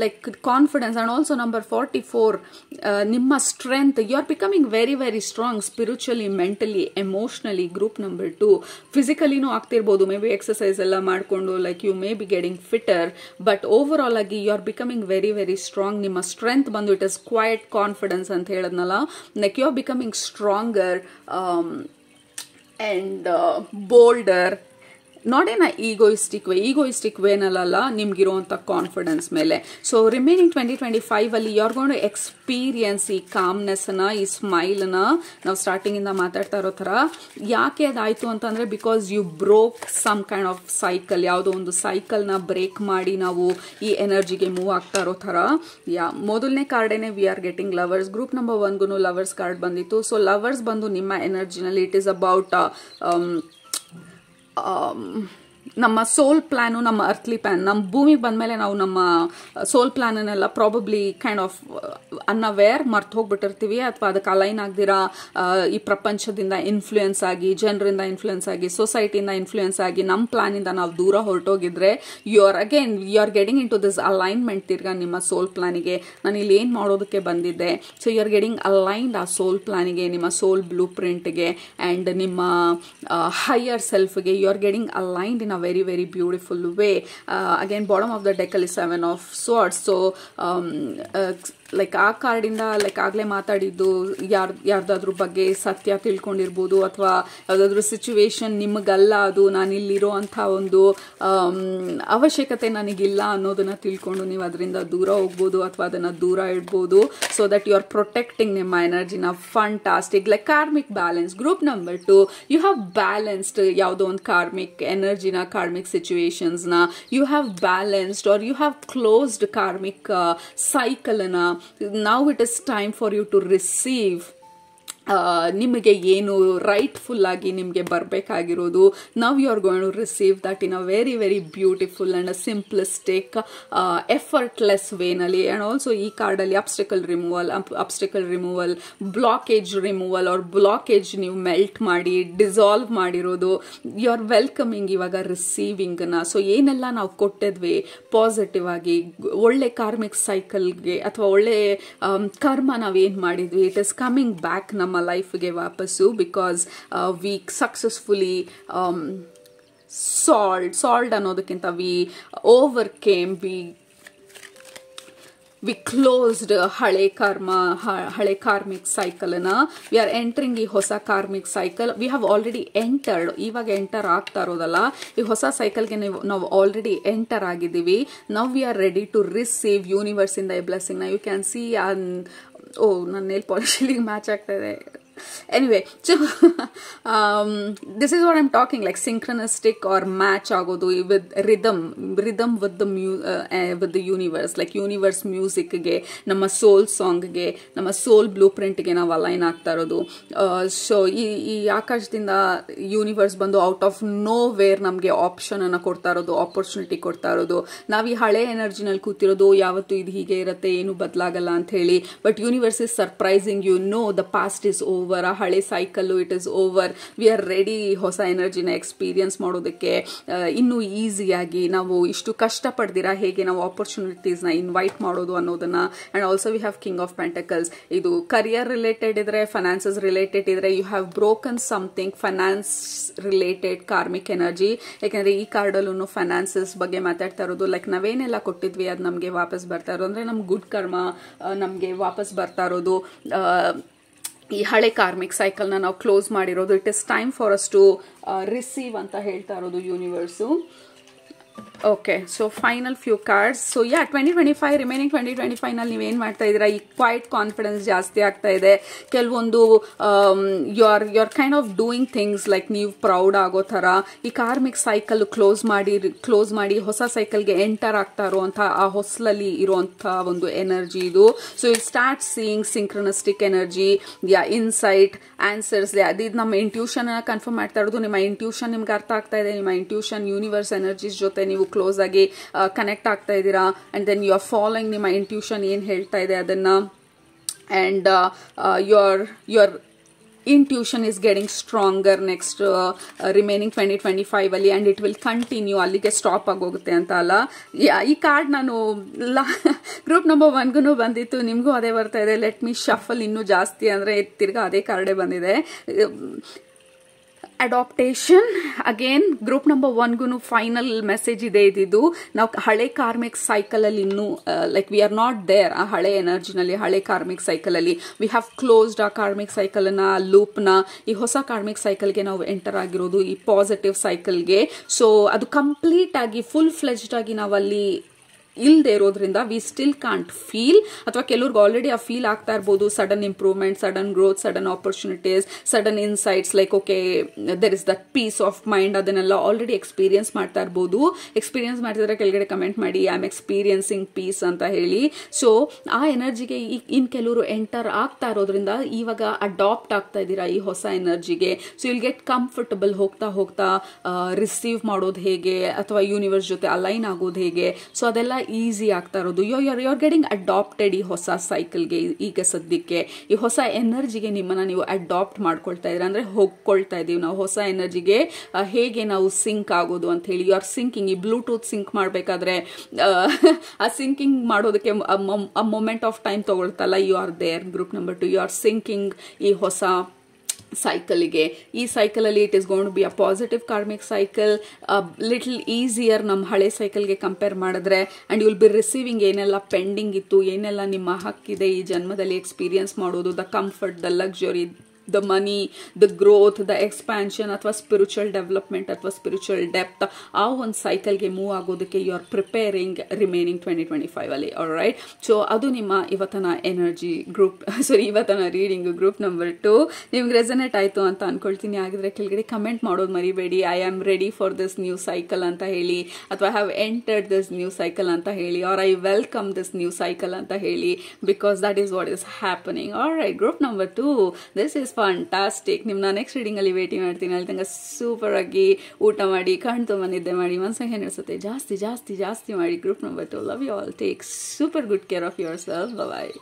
like confidence. And also number 44, nimma strength. You are becoming very, very strong spiritually, mentally, emotionally. Group number 2, physically no ಆಗ್ತಿರ್ಬೋದು, maybe exercise ಎಲ್ಲ ಮಾಡ್ಕೊಂಡು like you may be getting fitter, but overall ಆಗಿ you are becoming very, very strong. ನಿಮ್ಮ strength ಬಂದು it is quiet confidence ಅಂತ ಹೇಳದ್ನಲ್ಲ, like you are becoming stronger and bolder. Not in a egoistic ವೇನಲ್ಲ, ನಿಮ್ಗಿರುವಂಥ confidence ಮೇಲೆ. So remaining 2025 ಅಲ್ಲಿ you are gonna experience ಈ ಕಾಮ್ನೆಸ್ನ, ಈ ಸ್ಮೈಲ್ನ. ನಾವು ಸ್ಟಾರ್ಟಿಂಗಿಂದ ಮಾತಾಡ್ತಾ ಇರೋ ಥರ. ಯಾಕೆ ಅದಾಯಿತು ಅಂತಂದರೆ because you broke some kind of cycle. ಯಾವುದೋ ಒಂದು ಸೈಕಲ್ನ ಬ್ರೇಕ್ ಮಾಡಿ ನಾವು ಈ ಎನರ್ಜಿಗೆ ಮೂವ್ ಆಗ್ತಾ ಇರೋ ಥರ. ಮೊದಲನೇ ಕಾರ್ಡೇನೆ we are getting lovers. Group number 1ಗೂ ಲವರ್ಸ್ ಕಾರ್ಡ್ ಬಂದಿತ್ತು. ಸೊ ಲವರ್ಸ್ ಬಂದು ನಿಮ್ಮ ಎನರ್ಜಿನಲ್ಲಿ ಇಟ್ ಈಸ್ ಅಬೌಟ್ ನಮ್ಮ ಸೋಲ್ ಪ್ಲಾನು, ನಮ್ಮ ಅರ್ಥ್ಲಿ ಪ್ಲಾನ್. ನಮ್ಮ ಭೂಮಿಗೆ ಬಂದಮೇಲೆ ನಾವು ನಮ್ಮ ಸೋಲ್ ಪ್ಲಾನನ್ನೆಲ್ಲ ಪ್ರಾಬಬ್ಲಿ ಕೈಂಡ್ ಆಫ್ ಅನ್ಅವೇರ್ ಮರ್ತು ಹೋಗ್ಬಿಟ್ಟಿರ್ತೀವಿ, ಅಥವಾ ಅದಕ್ಕೆ ಅಲೈನ್ ಆಗ್ದಿರಾ ಈ ಪ್ರಪಂಚದಿಂದ ಇನ್ಫ್ಲೂಯೆನ್ಸ್ ಆಗಿ, ಜನರಿಂದ ಇನ್ಫ್ಲೂಯೆನ್ಸ್ ಆಗಿ, ಸೊಸೈಟಿಯಿಂದ ಇನ್ಫ್ಲೂಯೆನ್ಸ್ ಆಗಿ ನಮ್ಮ ಪ್ಲಾನಿಂದ ನಾವು ದೂರ ಹೊರಟೋಗಿದ್ರೆ you are getting into this alignment. ತಿರ್ಗಾ ನಿಮ್ಮ ಸೋಲ್ ಪ್ಲಾನಿಗೆ ನಾನು ಇಲ್ಲಿ ಏನು ಮಾಡೋದಕ್ಕೆ ಬಂದಿದ್ದೆ. So you are getting aligned ಆ ಸೋಲ್ ಪ್ಲಾನಿಗೆ, ನಿಮ್ಮ ಸೋಲ್ ಬ್ಲೂ ಪ್ರಿಂಟ್ಗೆ, ಆ್ಯಂಡ್ ನಿಮ್ಮ ಹೈಯರ್ ಸೆಲ್ಫ್ಗೆ you are getting aligned in a very, very beautiful way. Again, bottom of the deck is 7 of swords. So like ಆ ಕಾರ್ಡಿಂದ ಲೈಕ್ ಆಗಲೇ ಮಾತಾಡಿದ್ದು ಯಾರ್ದಾದ್ರೂ ಬಗ್ಗೆ ಸತ್ಯ ತಿಳ್ಕೊಂಡಿರ್ಬೋದು, ಅಥವಾ ಯಾವುದಾದ್ರೂ ಸಿಚುವೇಶನ್ ನಿಮಗಲ್ಲ, ಅದು ನಾನಿಲ್ಲಿರೋ ಅಂಥ ಒಂದು ಅವಶ್ಯಕತೆ ನನಗಿಲ್ಲ ಅನ್ನೋದನ್ನ ತಿಳ್ಕೊಂಡು ನೀವು ಅದರಿಂದ ದೂರ ಹೋಗ್ಬೋದು, ಅಥವಾ ಅದನ್ನು ದೂರ ಇಡ್ಬೋದು. So that you are protecting ನಿಮ್ಮ ಎನರ್ಜಿನ. Fantastic. Like karmic balance. Group number 2, you have balanced ಯಾವುದೋ ಒಂದು ಕಾರ್ಮಿಕ್ ಎನರ್ಜಿನ, ಕಾರ್ಮಿಕ್ ಸಿಚುವೇಶನ್ಸ್ನ you have balanced, or you have closed karmic ಸೈಕಲ್ನ. Now it is time for you to receive ನಿಮಗೆ ಏನು rightful ಆಗಿ ನಿಮಗೆ ಬರಬೇಕಾಗಿರೋದು, now you are going to receive that in a very very beautiful and a simplistic effortless ವೇನಲ್ಲಿ. And also ಈ ಕಾರ್ಡಲ್ಲಿ obstacle removal, blockage removal or blockage ನೀವು melt ಮಾಡಿ ಡಿಸಾಲ್ವ್ ಮಾಡಿರೋದು. ಯು ಆರ್ ವೆಲ್ಕಮಿಂಗ್ ಇವಾಗ ರಿಸೀವಿಂಗ್ನ. ಸೊ ಏನೆಲ್ಲ ನಾವು ಕೊಟ್ಟಿದ್ವಿ ಪಾಸಿಟಿವ್ ಆಗಿ, ಒಳ್ಳೆ ಕಾರ್ಮಿಕ್ ಸೈಕಲ್ಗೆ ಅಥವಾ ಒಳ್ಳೆ ಕರ್ಮ ನಾವೇನು ಮಾಡಿದ್ವಿ, ಇಟ್ ಇಸ್ ಕಮಿಂಗ್ ಬ್ಯಾಕ್ ನಮ್ಮ ಲೈಫ್ಗೆ ವಾಪಸ್ಸು. ಬಿಕಾಸ್ ವಿ ಸಕ್ಸಸ್ಫುಲಿ ಸಾಲ್ಡ್ ಅನ್ನೋದಕ್ಕಿಂತ ವಿ ಓವರ್ಕೇಮ್, ವಿ ಕ್ಲೋಸ್ಡ್ ಹಳೆ ಕಾರ್ಮಿಕ್ ಸೈಕಲ್ನ. ವಿ ಆರ್ ಎಂಟರಿಂಗ್ ಈ ಹೊಸ karmic cycle. We have already entered, ಇವಾಗ ಎಂಟರ್ ಆಗ್ತಾ ಇರೋದಲ್ಲ, ಈ ಹೊಸ ಸೈಕಲ್ಗೆ ನಾವು ಆಲ್ರೆಡಿ ಎಂಟರ್ ಆಗಿದ್ದೀವಿ. Now we are ready to receive universe ಇಂದ ಎ ಬ್ಲೆಸ್ಸಿಂಗ್. ನಾ ಯು ಕ್ಯಾನ್ ಸಿ ನನ್ನ ನೇಲ್ ಪಾಲಿಶ್ ಇಲ್ಲಿಗೆ ಮ್ಯಾಚ್ ಆಗ್ತಾ ಇದೆ. Anyway, so this is what I'm talking, like synchronistic or match agodu with rhythm with the universe, like universe music ge, nama soul song ge, nama soul blueprint ge ನಾವು align ಆಗ್ತಾ ಇರೋದು. So ಈ ಆಕಾಶದಿಂದ universe ಬಂದು out of no wear ನಮಗೆ option ಅನ್ನ ಕೊಡ್ತಾ ಇರೋದು, ಆಪರ್ಚುನಿಟಿ ಕೊಡ್ತಾ ಇರೋದು. ನಾವು ಈ ಹಳೆ ಎನರ್ಜಿನಲ್ಲಿ ಕೂತಿರೋದು, ಯಾವತ್ತು ಇದು ಹೀಗೆ ಇರುತ್ತೆ, ಏನು ಬದಲಾಗಲ್ಲ ಅಂತ ಹೇಳಿ. But universe is surprising you. Know the past is over, ಆ ಹಳೆ cycle it is over. We are ready ಹೊಸ ಎನರ್ಜಿನ ಎಕ್ಸ್ಪೀರಿಯನ್ಸ್ ಮಾಡೋದಕ್ಕೆ. ಇನ್ನೂ ಈಸಿಯಾಗಿ ನಾವು ಇಷ್ಟು ಕಷ್ಟಪಡ್ದಿರಾ ಹೇಗೆ ನಾವು ಆಪರ್ಚುನಿಟೀಸ್ನ ಇನ್ವೈಟ್ ಮಾಡೋದು ಅನ್ನೋದನ್ನ. And also we have king of pentacles. ಇದು ಕರಿಯರ್ ರಿಲೇಟೆಡ್ ಇದ್ರೆ, ಫೈನಾನ್ಸಸ್ ರಿಲೇಟೆಡ್ ಇದ್ರೆ, you have broken something finance related karmic energy. ಯಾಕಂದ್ರೆ ಈ ಕಾರ್ಡಲ್ಲೂ ಫೈನಾನ್ಸಸ್ ಬಗ್ಗೆ ಮಾತಾಡ್ತಾ ಇರೋದು. ಲೈಕ್ ನಾವೇನೆಲ್ಲ ಕೊಟ್ಟಿದ್ವಿ ಅದು ನಮಗೆ ವಾಪಸ್ ಬರ್ತಾ ಇರೋದು, ಅಂದ್ರೆ ನಮ್ ಗುಡ್ ಕರ್ಮ ನಮಗೆ ವಾಪಸ್ ಬರ್ತಾ ಇರೋದು. ಈ ಹಳೆ ಕಾರ್ಮಿಕ್ ಸೈಕಲ್ನ ನಾವು ಕ್ಲೋಸ್ ಮಾಡಿರೋದು. It is time for us to receive ಅಂತ ಹೇಳ್ತಾ ಇರೋದು universe. Okay, so final few cards. So yeah 2025 remaining 2025 ನಲ್ಲಿ ನೀವೇನ್ ಮಾಡ್ತಾ ಇದ್ದೀರಾ, ಈ ಕ್ವೈಟ್ ಕಾನ್ಫಿಡೆನ್ಸ್ ಜಾಸ್ತಿ ಆಗ್ತಾ ಇದೆ. ಕೆಲವೊಂದು you are kind of doing things like ನೀವು ಪ್ರೌಡ್ ಆಗೋ ತರ. ಈ ಕಾರ್ಮಿಕ್ ಸೈಕಲ್ ಕ್ಲೋಸ್ ಮಾಡಿ ಹೊಸ ಸೈಕಲ್ಗೆ ಎಂಟರ್ ಆಗ್ತಾ ಇರುವಂತ ಆ ಹೊಸಲಲ್ಲಿ ಇರುವಂತ ಒಂದು ಎನರ್ಜಿ ಇದು. So you start seeing synchronistic energy, ಯಾ ಇನ್ಸೈಟ್, ಆನ್ಸರ್ಸ್. ಅದು ನಮ್ಮ ಇಂಟ್ಯೂಷನ್ ಕನ್ಫರ್ಮ್ ಮಾಡ್ತಾ ಇರೋದು. ನಿಮ್ಮ ಇಂಟ್ಯೂಷನ್ ನಿಮ್ಗೆ ಅರ್ಥ ಆಗ್ತಾ ಇದೆ. ನಿಮ್ಮ ಇಂಟ್ಯೂಷನ್ ಯೂನಿವರ್ಸ್ ಎನರ್ಜೀಸ್ ಜೊತೆ ನೀವು ಕ್ಲೋಸ್ ಆಗಿ ಕನೆಕ್ಟ್ ಆಗ್ತಾ ಇದ್ದೀರಾ. And then you are following ನಿಮ್ಮ ಇಂಟ್ಯೂಷನ್ ಏನ್ ಹೇಳ್ತಾ ಇದೆ ಅದನ್ನ. And your intuition is getting stronger next remaining 2025 ಅಲ್ಲಿ, and it will continue. ಅಲ್ಲಿಗೆ ಸ್ಟಾಪ್ ಆಗೋಗುತ್ತೆ ಅಂತ ಅಲ್ಲ. ಈ ಕಾರ್ಡ್ ನಾನು ಗ್ರೂಪ್ ನಂಬರ್ 1ಗೂ ಬಂದಿತ್ತು, ನಿಮಗೂ ಅದೇ ಬರ್ತಾ ಇದೆ. ಲೆಟ್ ಮಿ ಶಫಲ್ ಇನ್ನೂ ಜಾಸ್ತಿ ಅಂದ್ರೆ ತಿರ್ಗಾ ಅದೇ ಕಾರ್ಡೇ ಬಂದಿದೆ. ಅಡಾಪ್ಟೇಷನ್ ಅಗೇನ್ ಗ್ರೂಪ್ ನಂಬರ್ 1ಗೂ ಫೈನಲ್ ಮೆಸೇಜ್ ಇದೆ ಇದ್ದು. ನಾವು ಹಳೆ ಕಾರ್ಮಿಕ್ ಸೈಕಲ್ ಅಲ್ಲಿ ಇನ್ನೂ like we are not there. ಆ ಹಳೆ ಎನರ್ಜಿನಲ್ಲಿ, ಹಳೆ ಕಾರ್ಮಿಕ್ ಸೈಕಲ್ ಅಲ್ಲಿ ವಿ ಹ್ಯಾವ್ ಕ್ಲೋಸ್ಡ್ ಆ ಕಾರ್ಮಿಕ್ ಸೈಕಲ್ ನ, ಲೂಪ್ನ. ಈ ಹೊಸ ಕಾರ್ಮಿಕ್ ಸೈಕಲ್ಗೆ ನಾವು ಎಂಟರ್ ಆಗಿರೋದು, ಈ ಪಾಸಿಟಿವ್ ಸೈಕಲ್ಗೆ. ಸೊ ಅದು ಕಂಪ್ಲೀಟ್ ಆಗಿ ಫುಲ್ ಫ್ಲೆಜ್ಡ್ ಆಗಿ ನಾವು ಅಲ್ಲಿ ಇಲ್ಲದೆ ಇರೋದ್ರಿಂದ ವಿ ಸ್ಟಿಲ್ ಕಾಂಟ್ ಫೀಲ್, ಅಥವಾ ಕೆಲವ್ರಿಗೆ ಆಲ್ರೆಡಿ ಆ ಫೀಲ್ ಆಗ್ತಾ ಇರ್ಬೋದು. Sudden improvement, sudden growth, sudden opportunities, sudden insights, like okay there is that peace of mind. ಅದನ್ನೆಲ್ಲ ಆಲ್ರೆಡಿ ಎಕ್ಸ್ಪೀರಿಯನ್ಸ್ ಮಾಡ್ತಾ ಇರ್ಬೋದು. ಎಕ್ಸ್ಪೀರಿಯನ್ಸ್ ಮಾಡ್ತಿದ್ರೆ ಕೆಳಗಡೆ ಕಮೆಂಟ್ ಮಾಡಿ ಐ ಆಮ್ ಎಕ್ಸ್ಪೀರಿಯನ್ಸಿಂಗ್ ಪೀಸ್ ಅಂತ ಹೇಳಿ. ಸೊ ಆ ಎನರ್ಜಿಗೆ ಇನ್ ಕೆಲವರು ಎಂಟರ್ ಆಗ್ತಾ ಇರೋದ್ರಿಂದ ಇವಾಗ ಅಡಾಪ್ಟ್ ಆಗ್ತಾ ಇದ್ದೀರಾ ಈ ಹೊಸ ಎನರ್ಜಿಗೆ. So will get comfortable. ಹೋಗ್ತಾ ರಿಸೀವ್ ಮಾಡೋದು ಹೇಗೆ, ಅಥವಾ ಯೂನಿವರ್ಸ್ ಜೊತೆ ಅಲೈನ್ ಆಗೋದು ಹೇಗೆ, ಸೊ ಅದೆಲ್ಲ ಈಸಿ ಆಗ್ತಾ ಇರೋದು. ಯು ಆರ್ ಗೆಟಿಂಗ್ ಅಡಾಪ್ಟೆಡ್ ಈ ಹೊಸ ಸೈಕಲ್ಗೆ. ಈಗ ಸದ್ಯಕ್ಕೆ ಈ ಹೊಸ ಎನರ್ಜಿಗೆ ನಿಮ್ಮನ್ನ ನೀವು ಅಡಾಪ್ಟ್ ಮಾಡ್ಕೊಳ್ತಾ ಇದ್ರೆ, ಅಂದ್ರೆ ಹೋಗ್ಕೊಳ್ತಾ ಇದೀವಿ ನಾವು ಹೊಸ ಎನರ್ಜಿಗೆ. ಹೇಗೆ ನಾವು ಸಿಂಕ್ ಆಗೋದು ಅಂತ ಹೇಳಿ, ಯು ಆರ್ ಸಿಂಕಿಂಗ್. ಈ ಬ್ಲೂಟೂತ್ ಸಿಂಕ್ ಮಾಡಬೇಕಾದ್ರೆ ಆ ಸಿಂಕಿಂಗ್ ಮಾಡೋದಕ್ಕೆ ಮೊಮೆಂಟ್ ಆಫ್ ಟೈಮ್ ತಗೊಳ್ತಲ್ಲ. You are there. Group number 2 you are syncing ಈ ಹೊಸ ಸೈಕಲ್ಗೆ. ಈ ಸೈಕಲ್ ಅಲ್ಲಿ it is going to be a positive karmic cycle, little easier ನಮ್ಮ ಹಳೆ ಸೈಕಲ್ಗೆ ಕಂಪೇರ್ ಮಾಡಿದ್ರೆ. And you will be receiving ಏನೆಲ್ಲ ಪೆಂಡಿಂಗ್ ಇತ್ತು, ಏನೆಲ್ಲ ನಿಮ್ಮ ಹಕ್ಕಿದೆ ಈ ಜನ್ಮದಲ್ಲಿ ಎಕ್ಸ್ಪೀರಿಯನ್ಸ್ ಮಾಡೋದು, the comfort, the luxury, the money, the growth, the expansion, ಅಥವಾ ಸ್ಪಿರಿಚುವಲ್ ಡೆವಲಪ್ಮೆಂಟ್, ಅಥವಾ ಸ್ಪಿರಿಚುವಲ್ ಡೆಪ್ತ್. ಆ ಒಂದು ಸೈಕಲ್ಗೆ ಮೂವ್ ಆಗೋದಕ್ಕೆ ಯು ಆರ್ ಪ್ರಿಪೇರಿಂಗ್ ರಿಮೈನಿಂಗ್ 2025 ಅಲ್ಲಿ. ಆಲ್ರೈಟ್, ಸೊ ಅದು ನಿಮ್ಮ ಇವತ್ತನ ಎನರ್ಜಿ ಗ್ರೂಪ್, ಇವತ್ತನ ರೀಡಿಂಗ್ ಗ್ರೂಪ್ ನಂಬರ್ 2. ನಿಮ್ಗೆ ರೆಸನೇಟ್ ಆಯ್ತು ಅಂತ ಅನ್ಕೊಳ್ತೀನಿ. ಆಗಿದ್ರೆ ಕೆಳಗಡೆ ಕಮೆಂಟ್ ಮಾಡೋದು ಮರಿಬೇಡಿ. I am ready for this new cycle ಅಂತ ಹೇಳಿ, ಅಥವಾ have entered this new cycle ಅಂತ ಹೇಳಿ, or I welcome this new cycle ಅಂತ ಹೇಳಿ, because that is what is happening. Alright, group number 2, this is fantastic. ನಿಮ್ಮನ್ನ ನೆಕ್ಸ್ಟ್ ರೀಡಿಂಗಲ್ಲಿ ಭೇಟಿ ಮಾಡ್ತೀನಿ. ಅಲ್ಲಿ ತನಕ ಸೂಪರ್ ಆಗಿ ಊಟ ಮಾಡಿ, ಕಣ್ಣು ತುಂಬ ನಿದ್ದೆ ಮಾಡಿ, ಮನಸ್ಸಿಗೆ ಅನಿಸುತ್ತೆ ಜಾಸ್ತಿ ಜಾಸ್ತಿ ಜಾಸ್ತಿ ಮಾಡಿ. Group number 2, love you all, take super good care of yourself. Bye.